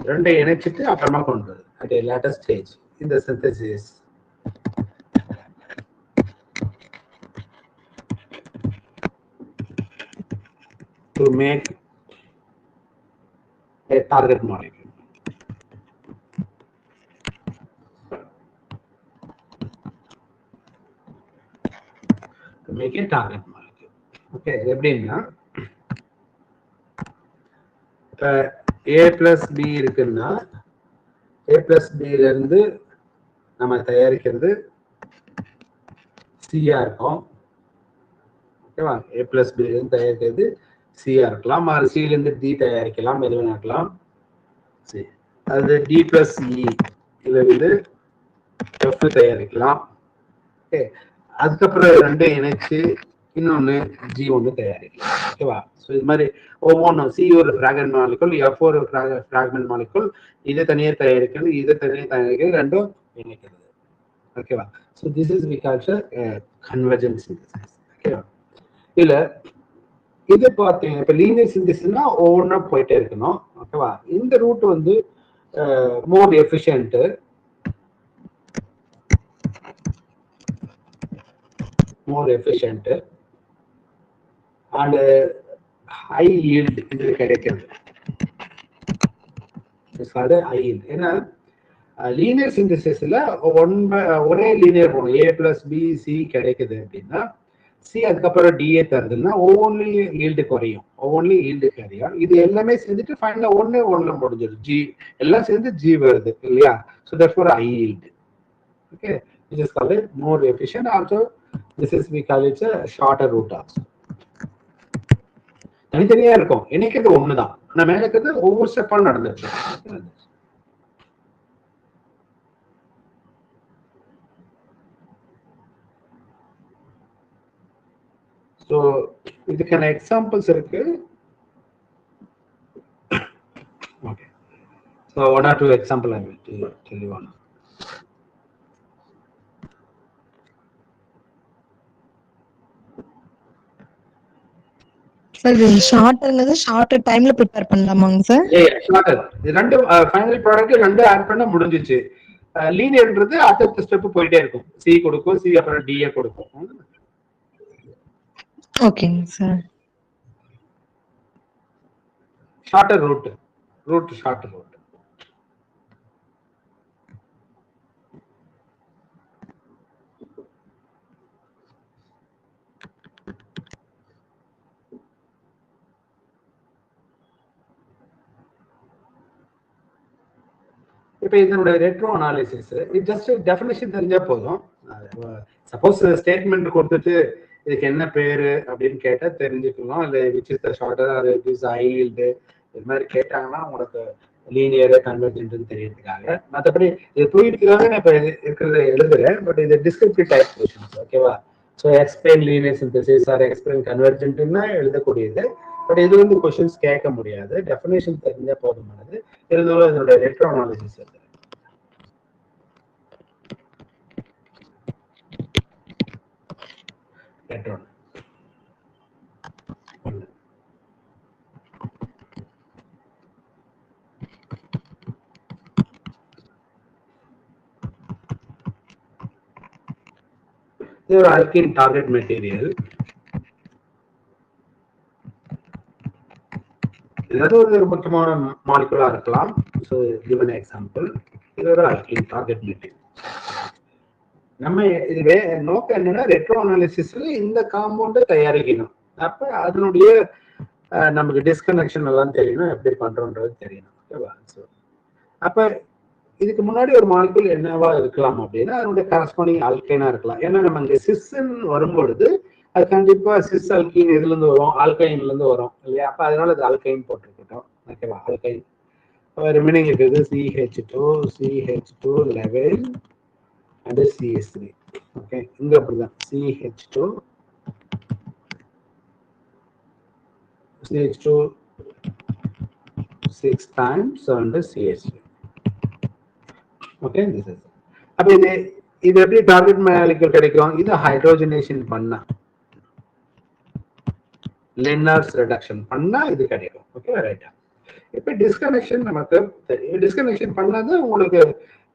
ரெண்டை இணைச்சிட்டு அப்புறமா கொண்டு வருது at a later stage in the synthesis. To make a target molecule. To make a target molecule. Okay, எப்படின்னா இப்ப A plus B இருக்குன்னா A plus B இருந்து நம்ம தயாரிக்கிறது C-ஆ இருக்கும். ஓகேவா? A plus B இருந்து தயாரிக்கிறது C-ஆ இருக்கலாம், C இருந்து D தயாரிக்கலாம், எது வேணா இருக்கலாம். அது D plus E இருந்து F தயாரிக்கலாம். ஓகே, அதுக்கப்புறம் ரெண்டு இணைச்சு இன்னொன்னு G ஒன்று தயாரிக்கலாம். ஓகேவா? ஸோ இது மாதிரி ஒவ்வொன்றும் C ஒரு ஃப்ராக்மெண்ட் மாலிகுல், F ஒரு ஃப்ராக்மெண்ட் மாலிகுல், இதை தனியாக தயாரிக்கிறது, இதை தனியாக தயாரிக்கிறது, ரெண்டும் இணைக்கிறது. ஓகேவா? So this is we call convergent synthesis. ஓகேவா? இல்ல இது பார்த்தீங்க இப்போ லீனியர் சிந்தசிஸ்னா ஒவ்வொன்றா போயிட்டே இருக்கணும். ஓகேவா? இந்த ரூட் வந்து more efficient, and high yield இது கிடைக்கிறது. ஏன்னா லீனியர் சிந்தசிஸ்ல ஒரே லீனியர் போகணும். ஏ பிளஸ் பி சி கிடைக்குது அப்படின்னா சி அதுக்கப்புறம் டிஏ தருதுன்னா ஒவ்வொன்றிலையும் ஈல்டு குறையும், இது எல்லாமே சேர்ந்துட்டு ஃபைனலா ஒண்ணுல முடிஞ்சிடும். ஜி எல்லாம் சேர்ந்து ஜி வருது இல்லையா? So therefore high yield. Okay, this is called more efficient. Also this is we call it a shorter route also. தனித்தனியா இருக்கும், இணைக்கிறது ஒண்ணுதான், ஆனா மேல இருக்கிறது ஒவ்வொரு ஸ்டெப்பா நடந்துச்சு. ஸோ இதுக்கான எக்ஸாம்பிள்ஸ் இருக்கு. Okay, so 1 or 2 example I will tell you on. Sir ஷார்ட்டர்ங்கிறது ஷார்ட் டைம்ல ப்ரிப்பேர் பண்ணலாமாங்க சார்? ஷார்ட்டர். இது ரெண்டு ஃபைனல் ப்ராடக்ட் ரெண்டு ஆட் பண்ண முடிஞ்சிச்சு. லீனியர்ன்றது அடுத்த ஸ்டெப் போயிட்டே இருக்கும். சி கொடுக்கும், சி அப்புறம் டிஏ கொடுக்கும். ஓகேங்க sir. Shorter route shorter route. இப்போ இதனுடைய ரெட்ரோ அனாலிசிஸ், இது ஜஸ்ட் டெஃபினேஷன் தெரிஞ்சா போதும். சப்போஸ் ஸ்டேட்மெண்ட் கொடுத்துட்டு இதுக்கு என்ன பேரு அப்படின்னு கேட்டா தெரிஞ்சுக்கணும். இல்லை which is the shorter or it is yield இது மாதிரி கேட்டாங்கன்னா உங்களுக்கு லீனியர் கன்வெர்ஜென்ட்னு தெரியறதுக்காக. மற்றபடி இது புரியுறதுக்காக நான் இப்போ இருக்கிறத எழுதுறேன். பட் இது டிஸ்கிரிப்டிவ் டைப் கொஸ்டின்ஸ். ஓகேவா? So explain linear synthesis or explain கன்வெர்ஜென்ட்னா எழுதக்கூடியது. பட் இது வந்து கொஸ்டின்ஸ் கேட்க முடியாது. டெஃபினேஷன் தெரிஞ்சா போதுமானது. இருந்தாலும் இதோட ரெட்ரோ அனாலிசிஸ் எழுதுறேன். ரெட்ரோ இது ஒரு alkene target material. ஏதாவது ஒரு முக்கியமான மாலிகுலா இருக்கலாம். ஸோ கிவன் எக்ஸாம்பிள், இது ஒரு alkene target material. நம்ம இதுவே நோக்கம் என்னன்னா ரெட்ரோ அனாலிசிஸ்ல இந்த காம்பவுண்டை தயாரிக்கணும். அப்ப அதனுடைய நமக்கு டிஸ்கனெக்ஷன் எல்லாம் தெரியணும், எப்படி பண்றோன்றது தெரியணும். ஓகேவா? ஸோ அப்ப இதுக்கு முன்னாடி ஒரு மாலிகுல் என்னவா இருக்கலாம் அப்படின்னா அதனுடைய கரஸ்பாண்டிங் ஆல்கைனா இருக்கலாம். ஏன்னா நம்ம இங்க சிஸ்ன்னு வரும்பொழுது அது கண்டிப்பா சிஸ் அல்கீன் இதுல இருந்து வரும், ஆல்கைன்ல இருந்து வரும் இல்லையா? அப்ப அதனால அது ஆல்கைன் போட்டிருக்கட்டும். ஓகேவா? ஆல்கைன் ரிமைனிங் இருக்குது CH2 11 and CH3. ஓகே, இங்க அப்படிதான் CH2 6 times and CH3. Okay, this is. அப்ப இது எப்படி டார்கெட் மாலிகுல் கிடைக்கும்? இது ஹைட்ரோஜனேஷன் பண்ணா, லின்னர்ஸ் ரிடக்ஷன் பண்ணா இது கிடைக்கும். ஓகே, ரைட்டா? இப்ப டிஸ்கனெக்ஷன் நமக்கு தெரியும். டிஸ்கனெக்ஷன் பண்ணாதான் உங்களுக்கு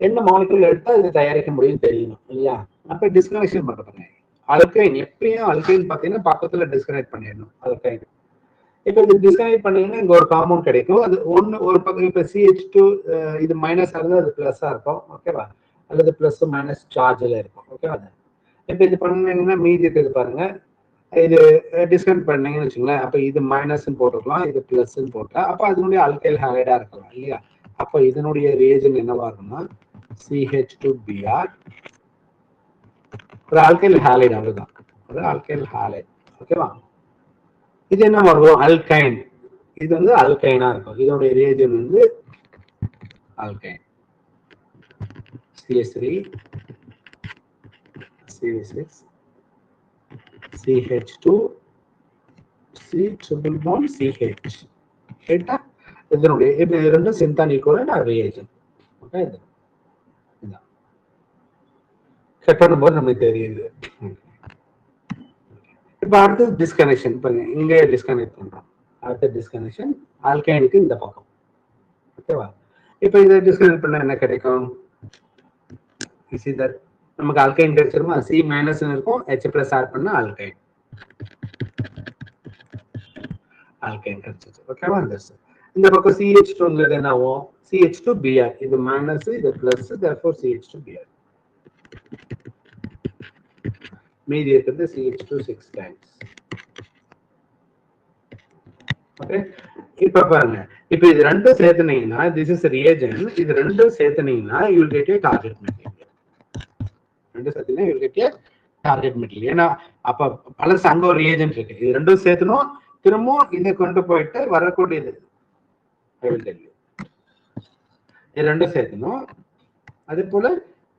என்ன மாலிகுல் எடுத்தா இது தயாரிக்க முடியும் தெரியணும் இல்லையா? அப்ப டிஸ்கனெக்ஷன் பண்றாங்க. அல்கைன் எப்பயும் அல்கைன் பார்த்தீங்கன்னா பக்கத்துல டிஸ்கனெக்ட் பண்ணிடணும் அல்கைன். இப்ப இது டிஸ்கனெக்ட் பண்ணீங்கன்னா இங்க ஒரு காம்பவுண்ட் கிடைக்கும். அது ஒரு பக்கம் இப்ப CH2 இது மைனஸா இருந்தா அது பிளஸ்ஸா இருக்கும். ஓகேவா? அல்லது பிளஸ் மைனஸ் சார்ஜ்ல இருக்கும். ஓகேவா? இப்ப இது பண்ணீங்கன்னா மீதி இருக்குது பாருங்க. இது டிஸ்கனெக்ட் பண்ணீங்கன்னு வச்சுங்களேன். அப்ப இது மைனஸ்ன்னு போட்டுக்கலாம், இது பிளஸ்ன்னு போட்டா அப்ப அதனுடைய அல்கைல் ஹாலைடா இருக்கலாம் இல்லையா? அப்ப இதனுடைய ரியேஜன் என்னவா இருக்கும்னா CH2Br ஒரு ஆல்கைல் ஹாலைடு. அவ்வளவுதான், ஒரு ஆல்கைல் ஹாலைடு. ஓகேவா? இது என்ன வரும்? அல்கைன். இது வந்து அல்கைனா இருக்கும். இதோடைய ரியேஜன் வந்து alkyne. CH3 CH6 CH2 C triple bond CH. ரைட்டா? இதனுடைய இது ரெண்டும் சிந்தானிக் ஈக்குவலன்ட் ஆர் ரியேஜன். ஓகே, இதுதான் கட்டணும் போது நமக்கு தெரியுது. இப்ப அடுத்து டிஸ்கனெக்ஷன் பாருங்க. இங்கே டிஸ்கனெக்ட் பண்றோம். அடுத்த டிஸ்கனெக்ஷன் ஆல்கைனுக்கு இந்த பக்கம். ஓகேவா? இப்ப இதை டிஸ்கனெக்ட் பண்ணா என்ன கிடைக்கும்? நமக்கு ஆல்கைன் கிடைச்சிருமா? C மைனஸ் இருக்கும், H பிளஸ் ஆட் பண்ணா ஆல்கைன். ஆல்கைன் கிடைச்சிச்சு. ஓகேவா? இந்த பக்கம் CH2 என்ன ஆகும்? CH2Br. இது மைனஸ், இது பிளஸ், therefore CH2Br. மீதி இருக்கிறது CH2 6 times. ஓகே, இப்ப பாருங்க. இப்ப இது ரெண்டும் சேர்த்துனீங்கன்னா திஸ் இஸ் ரியேஜன். இது ரெண்டும் சேர்த்துனீங்கன்னா you will get a target material. ரெண்டும் சேர்த்துனா you will get a target material. ஏன்னா அப்ப பலஸ் அங்க ஒரு ரியேஜன் இருக்கு. இது ரெண்டும் சேர்த்தணும், திரும்பவும் இதை கொண்டு போயிட்டு வரக்கூடியது இது ரெண்டும் சேர்த்தணும். அதே போல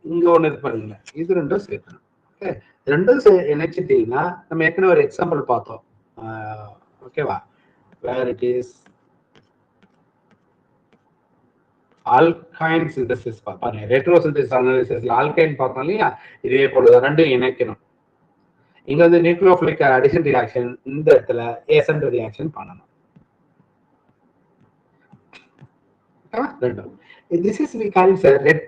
இங்க ஒண்ணு இது பாருங்க, இது ரெண்டும் சேர்த்தணும். ரெண்டும் இணைச்சிட்டீங்கன்னா நம்ம ஏற்கனவே ஒரு எக்ஸாம்பிள் பார்த்தோம். ஓகேவா? வேர் இட் இஸ் ஆல்கைன் சிந்தசிஸ் பாருங்க. ரெட்ரோ சிந்தசிஸ் அனாலிசிஸ்ல ஆல்கைன் பார்த்தோம் இல்லையா? இதே போல ரெண்டும் இணைக்கணும். இங்க வந்து நியூக்ளியோஃபிலிக் அடிஷன் ரியாக்ஷன், இந்த இடத்துல ஏசன் ரியாக்ஷன் பண்ணணும். ரெண்டும் this is we call it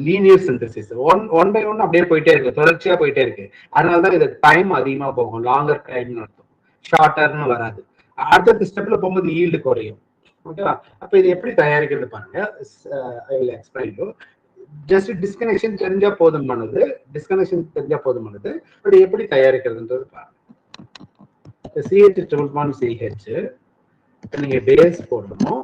linear synthesis. one by one அப்படியே போயிட்டே இருக்கு, தொடர்ச்சியா போயிட்டே இருக்கு. அதனாலதான் இது டைம் அதிகமா போகும். லாங்கர் டைம்னு அர்த்தம், ஷார்ட்டர்னு வராது. அடுத்த ஸ்டெப்ல போகும்போது ஈல்டு குறையும். ஓகேவா? அப்ப இது எப்படி தயாரிக்கிறது பாருங்க. I will explain you. Just disconnection தெரிஞ்சா போதுமானது. பட் எப்படி தயாரிக்கிறதுன்றது பாருங்க. CH triple bond CH நீங்க பேஸ் போடணும்.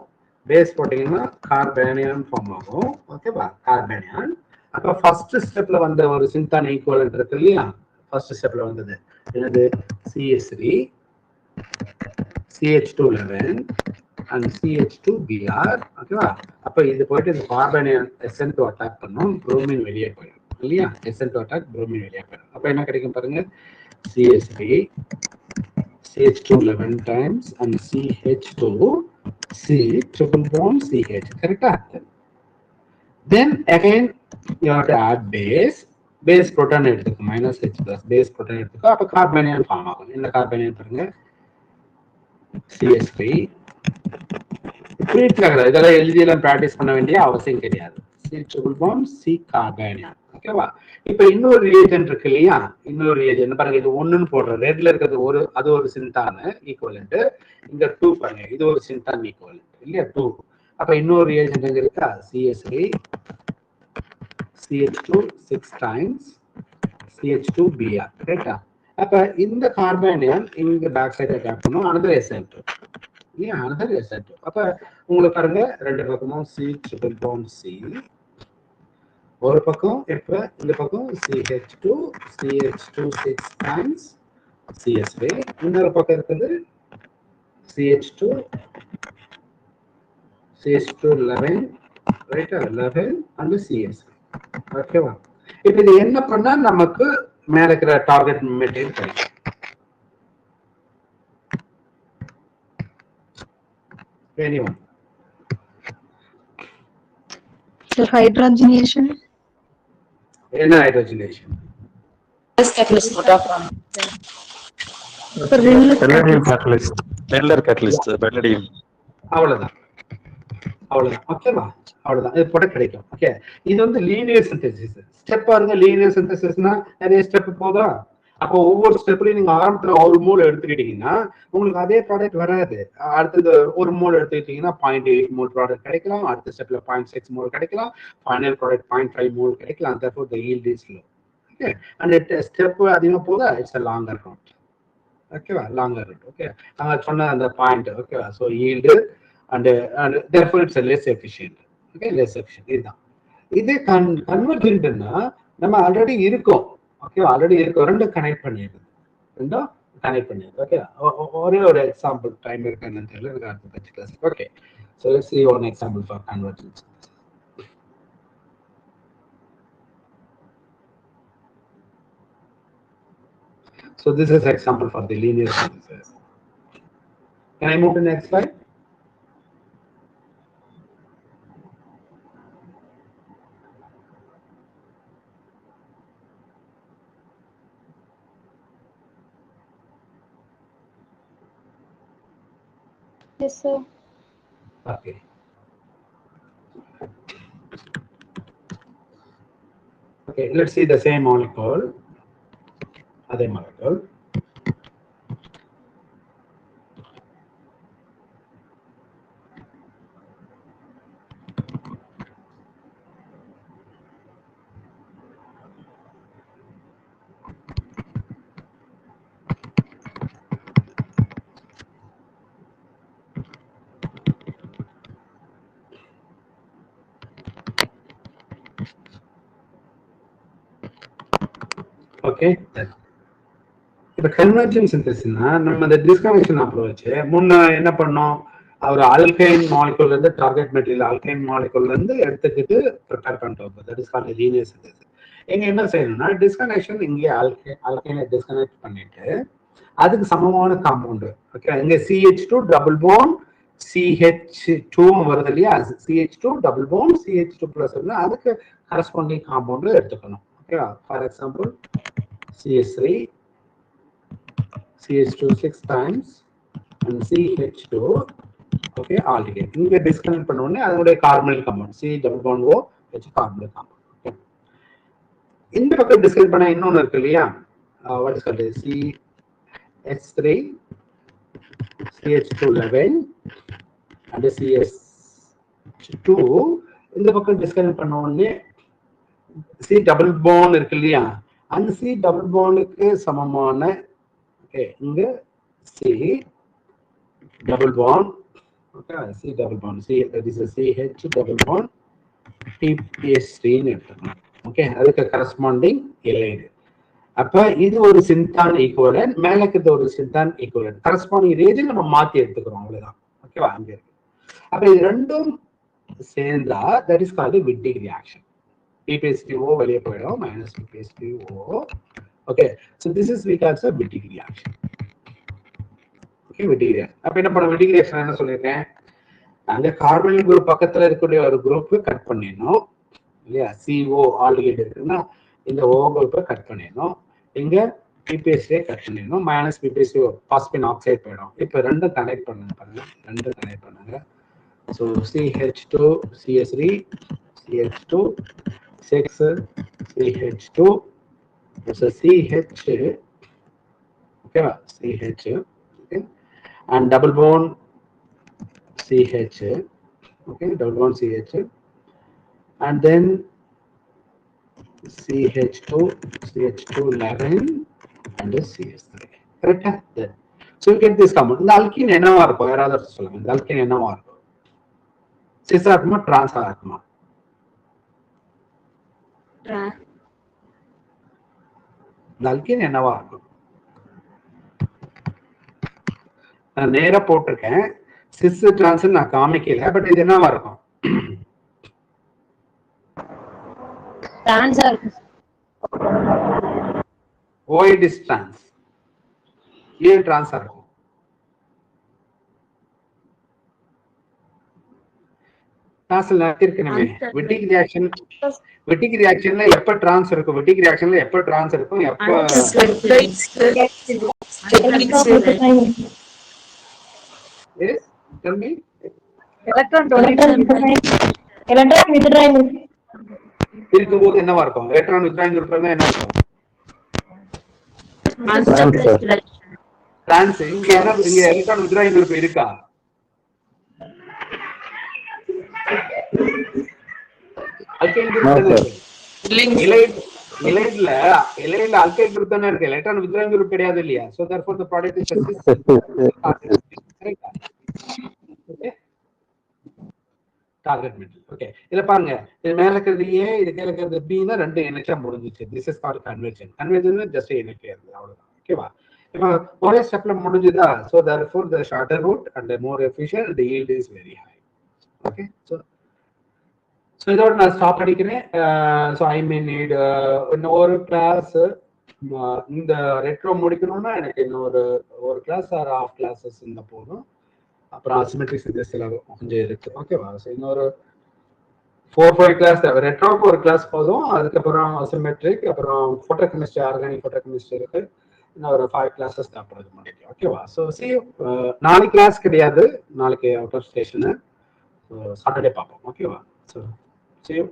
பேஸ் போட்டீங்கன்னா கார்பேனியான் ஃபார்ம் ஆகும். ஓகேவா? கார்பேனியான். அப்ப ஃபர்ஸ்ட் ஸ்டெப்ல வந்த ஒரு சிந்தானிக் ஈக்குவலன்ட் இருக்கு இல்லையா? ஃபர்ஸ்ட் ஸ்டெப்ல வந்தது என்னது CH3 CH211 and CH2Br. ஓகேவா? அப்ப இது போயிட்டு இந்த கார்பனியன் SN2 அட்டாக் பண்ணும், புரோமின் வெளியே போயிடும் இல்லையா? SN2 அட்டாக் புரோமின் வெளியே போயிடும். அப்ப என்ன கிடைக்கும் பாருங்க, CH3 CH211 times and CH2 C triple bond CH. Correct? Then again you have to add base proton எடுத்துக்கு -H plus base proton எடுத்துக்கு. அப்ப கார்பனியன் ஃபார்ம் ஆகும். என்ன கார்பனியன் பாருங்க, CH3 இதெல்லாம் எழுதியெல்லாம் பிராக்டிஸ் பண்ண வேண்டிய அவசியம் கிடையாது. C triple bond C கார்பனியன். ஓகேவா? இப்ப இன்னொரு ரியேஜென்ட் இருக்கு இல்லையா, இன்னொரு ரியேஜென்ட் பாருங்க, இது 1ன்னு போடுறோம், ரெட்ல இருக்கிறது அது ஒரு சின்டான் ஈக்குவலன்ட், இங்க 2 பாருங்க, இது ஒரு சின்டான் ஈக்குவலன்ட் இல்லையா 2. அப்ப இன்னொரு ரியேஜென்ட் எங்க இருக்கா, CH3 CH2 6 times CH2Br. கரெக்டா? அப்ப இந்த கார்பனியன் இங்க பேக் சைடு அட்டாக் பண்ணும், another SN2 இல்லையா, another SN2. அப்ப உங்களுக்கு பாருங்க ரெண்டு பக்கமும் C triple bond C, ஒரு பக்கம் இப்ப இந்த பக்கம் CH2 6 times CH3, இன்னொரு பக்கம் இருக்குது CH2 11 ரைட்டா 11 and CH3. ஓகேவா? இப்ப இது என்ன பண்ணா நமக்கு மேல இருக்கிற டார்கெட் மெட்டீரியல் கிடைக்கும். Anyone? Sir, hydrogenation. என்ன hydrogenation? Palladium catalyst. Butler catalyst. Palladium. அவ்வளவுதான். ஓகேவா? அவ்வளவுதான். இது போட கிடைக்கும். ஓகே, இது வந்து லீனியர் சிந்தசிஸ் ஸ்டெப் பாருங்க. லீனியர் சிந்தசிஸ்னா நிறைய ஸ்டெப் போதா? அப்போ ஒவ்வொரு ஸ்டெப்லயும் நீங்க ஆரம்பத்துல ஒரு மோல் எடுத்துக்கிட்டீங்கன்னா உங்களுக்கு அதே ப்ராடக்ட் வராது. அடுத்தது ஒரு மோல் எடுத்துக்கிட்டீங்கன்னா 0.8 மோல் ப்ராடக்ட் கிடைக்கலாம், அடுத்த ஸ்டெப்ல 0.6 மோல் கிடைக்கலாம், ஃபைனல் ப்ராடக்ட் 0.5 மோல் கிடைக்கலாம். therefore the yield is low. Okay, and step அதிகமா போதா, இட்ஸ் a longer route. ஓகேவா? Longer route. ஓகே, நாங்க சொன்ன அந்த பாயிண்ட். ஓகேவா? So yield and therefore it's a less efficient. Okay, less efficient. இதுதான். இது கன்வர்ஜென்ட்னா நம்ம ஆல்ரெடி இருக்கோம். ஓகே, ஆல்ரெடி இருக்கோம், ரெண்டும் கனெக்ட் பண்ணிடுது. ஓகே, ஒரே ஒரு எக்ஸாம்பிள் டைம் இருக்கான்னு தெரியல, எனக்கு அடுத்த பட்ச class. Okay, so let's see one example for convergence. So this is example for the linear synthesis. Can I move to the next slide? Yes, sir. Okay. Okay, let's see the same molecule. Other molecule. Okay. இப்ப convergence சிந்தசிஸ்னா நம்ம இந்த disconnection approach முன்ன என்ன பண்ணோம், ஒரு alkyne molecule இருந்து target material alkyne molecule இருந்து எடுத்துக்கிட்டு ப்ரிப்பேர் பண்ணிட்டோம். That is called linear synthesis. இங்க என்ன செய்யணும்னா டிஸ்கனெக்ஷன் இங்கே ஆல்கைனை டிஸ்கனெக்ட் பண்ணிட்டு அதுக்கு சமமான காம்பவுண்ட். ஓகே, இங்க CH2 டபுள் பாண்ட் CH2 வருது இல்லையா, CH2 double bond CH2 plus அதுக்கு கரஸ்பாண்டிங் காம்பவுண்ட் எடுத்துக்கணும். Okay, for example CH3 CH2 6 times and CH2. okay, aldehyde இங்க டிஸ்கனெக்ட் பண்ண உடனே அதோட carbonic compound C double bond O H carbonic compound. Okay, இந்த பக்கம் டிஸ்கனெக்ட் பண்ண இன்னொன்னு இருக்கு இல்லையா, what is called CH3 CH211 and CH2. இந்த பக்கம் டிஸ்கனெக்ட் பண்ண உடனே C டபுள் பாண்ட் இருக்கு இல்லையா, அந்த C டபுள் பாண்டுக்கு சமமான okay, இங்க C double bond. Okay, C double bond. C, that is a CH double bond TPS3 ன்னு எடுத்துக்கணும். ஓகே, அதுக்கு கரஸ்பாண்டிங் எலைடு. அப்ப இது ஒரு சிந்தான் ஈக்குவலன், மேல இருக்கிறது ஒரு சிந்தான் ஈக்குவலன். கரஸ்பாண்டிங் ரீஜன் நம்ம மாத்தி எடுத்துக்கிறோம், அவ்வளவுதான். ஓகேவா? அங்க இருக்கு. அப்ப இது ரெண்டும் சேர்ந்தா that is called Wittig reaction. PPSTO வெளியே போயிடும், minus PPSTO. Okay, so this is we call a Wittig reaction. Okay, Wittig reaction. அப்ப என்ன பண்ண Wittig reaction என்ன சொல்லிருக்கேன், அந்த கார்பன் குரூப் பக்கத்துல இருக்கக்கூடிய ஒரு குரூப் கட் பண்ணிடணும் இல்லையா? CO ஆல்டிகேட் இருக்குன்னா இந்த O குரூப்பை கட் பண்ணிடணும், இங்க PPSTO கட் பண்ணிடணும், மைனஸ் PPSTO பாஸ்பின் ஆக்சைடு போயிடும். இப்ப ரெண்டும் கனெக்ட் பண்ணுங்க, பாருங்க ரெண்டும் கனெக்ட் பண்ணுங்க. So CH2 CS3 CH2 6 CH2 so CH, okay, CH, okay, and double bond CH, okay, double bond CH, and then CH2 CH2 11 and CH3, correct? Then so you get this compound. இந்த alkene என்னவா இருக்கும், யாராவது சொல்லுங்க, இந்த alkene என்னவா இருக்கும்? Sis ஆகுமா, trans ஆகுமா? அல்கேன் என்னவா இருக்கும்? நான் நேரா போட்டிருக்கேன், சிஸ் டிரான்ஸ் நான் காமிக்கல, பட் இது என்னவா இருக்கும்? OID is trans. ஏன் டிரான்ஸ் இருக்கும்? டிரான்ஸ்ல இருக்கணுமே. விட்டிக் ரியாக்ஷன்ல எப்ப டிரான்ஸ் இருக்கும்? விட்டிக் ரியாக்ஷன்ல எப்ப டிரான்ஸ் இருக்கும்? எப்ப yes tell me electron withdrawing இருக்கும்போது என்னவா இருக்கும்? எலக்ட்ரான் வித்ட்ராயிங் இருக்கிறது என்ன இருக்கும்? டிரான்ஸ். இங்க எலக்ட்ரான் வித்ட்ராயிங் குரூப் இருக்கா? அல்கைல் குரூப் இலைட்ல அல்கைல் குரூப் தானே இருக்கு, எலக்ட்ரான் வித்ட்ராயிங் குரூப் கிடையாது இல்லையா? So therefore the product is target metal. Okay, இத பாருங்க, இது மேல இருக்கிறது A, இது கீழ இருக்கிறது B னா ரெண்டு இணைச்சா முடிஞ்சிச்சு. This is called convergent. Convergent just இணைக்கிறது, அவ்வளவுதான். ஓகேவா? இப்போ ஒரே ஸ்டெப்ல முடிஞ்சுதா? so therefore the shorter route and the more efficient, the yield is very high. Okay, so இதோட நான் ஸ்டாப் அடிக்கிறேன். ஸோ ஐ மீன் நீட் இன்னொரு கிளாஸ், இந்த ரெட்ரோ முடிக்கணும்னா எனக்கு இன்னொரு ஒரு கிளாஸ் ஆர் ஆஃப் கிளாஸஸ் இந்த போதும். அப்புறம் அசிமெட்ரிக் சிந்தசிஸ் எல்லாம் கொஞ்சம் இருக்கு. ஓகேவா? ஸோ இன்னொரு 4-5 கிளாஸ் தேவை. ரெட்ரோக்கு ஒரு கிளாஸ் போதும், அதுக்கப்புறம் அசிமெட்ரிக், அப்புறம் photo chemistry, organic photo chemistry இருக்கு, இன்னும் ஒரு 5 கிளாஸஸ் தேவைப்படுது முடியும். ஓகேவா? ஸோ நாளைக்கு கிளாஸ் கிடையாது, நாளைக்கு அவுட் ஆஃப் ஸ்டேஷனு, ஸோ சாட்டர்டே பார்ப்போம். ஓகேவா? So see you.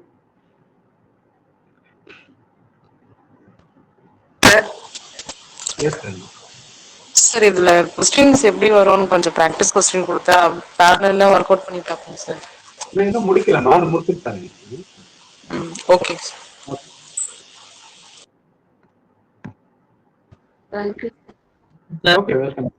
Yes, sir இதுல क्वेश्चंस எப்படி வரும்னு கொஞ்சம் பிராக்டிஸ் क्वेश्चन கொடுத்தா பேரலல்ல வொர்க் அவுட் பண்ணி பார்ப்போம் சார். நான் இன்னும் முடிக்கல, நான் முடிச்சிட்டேன். Okay Thank you. Okay, welcome.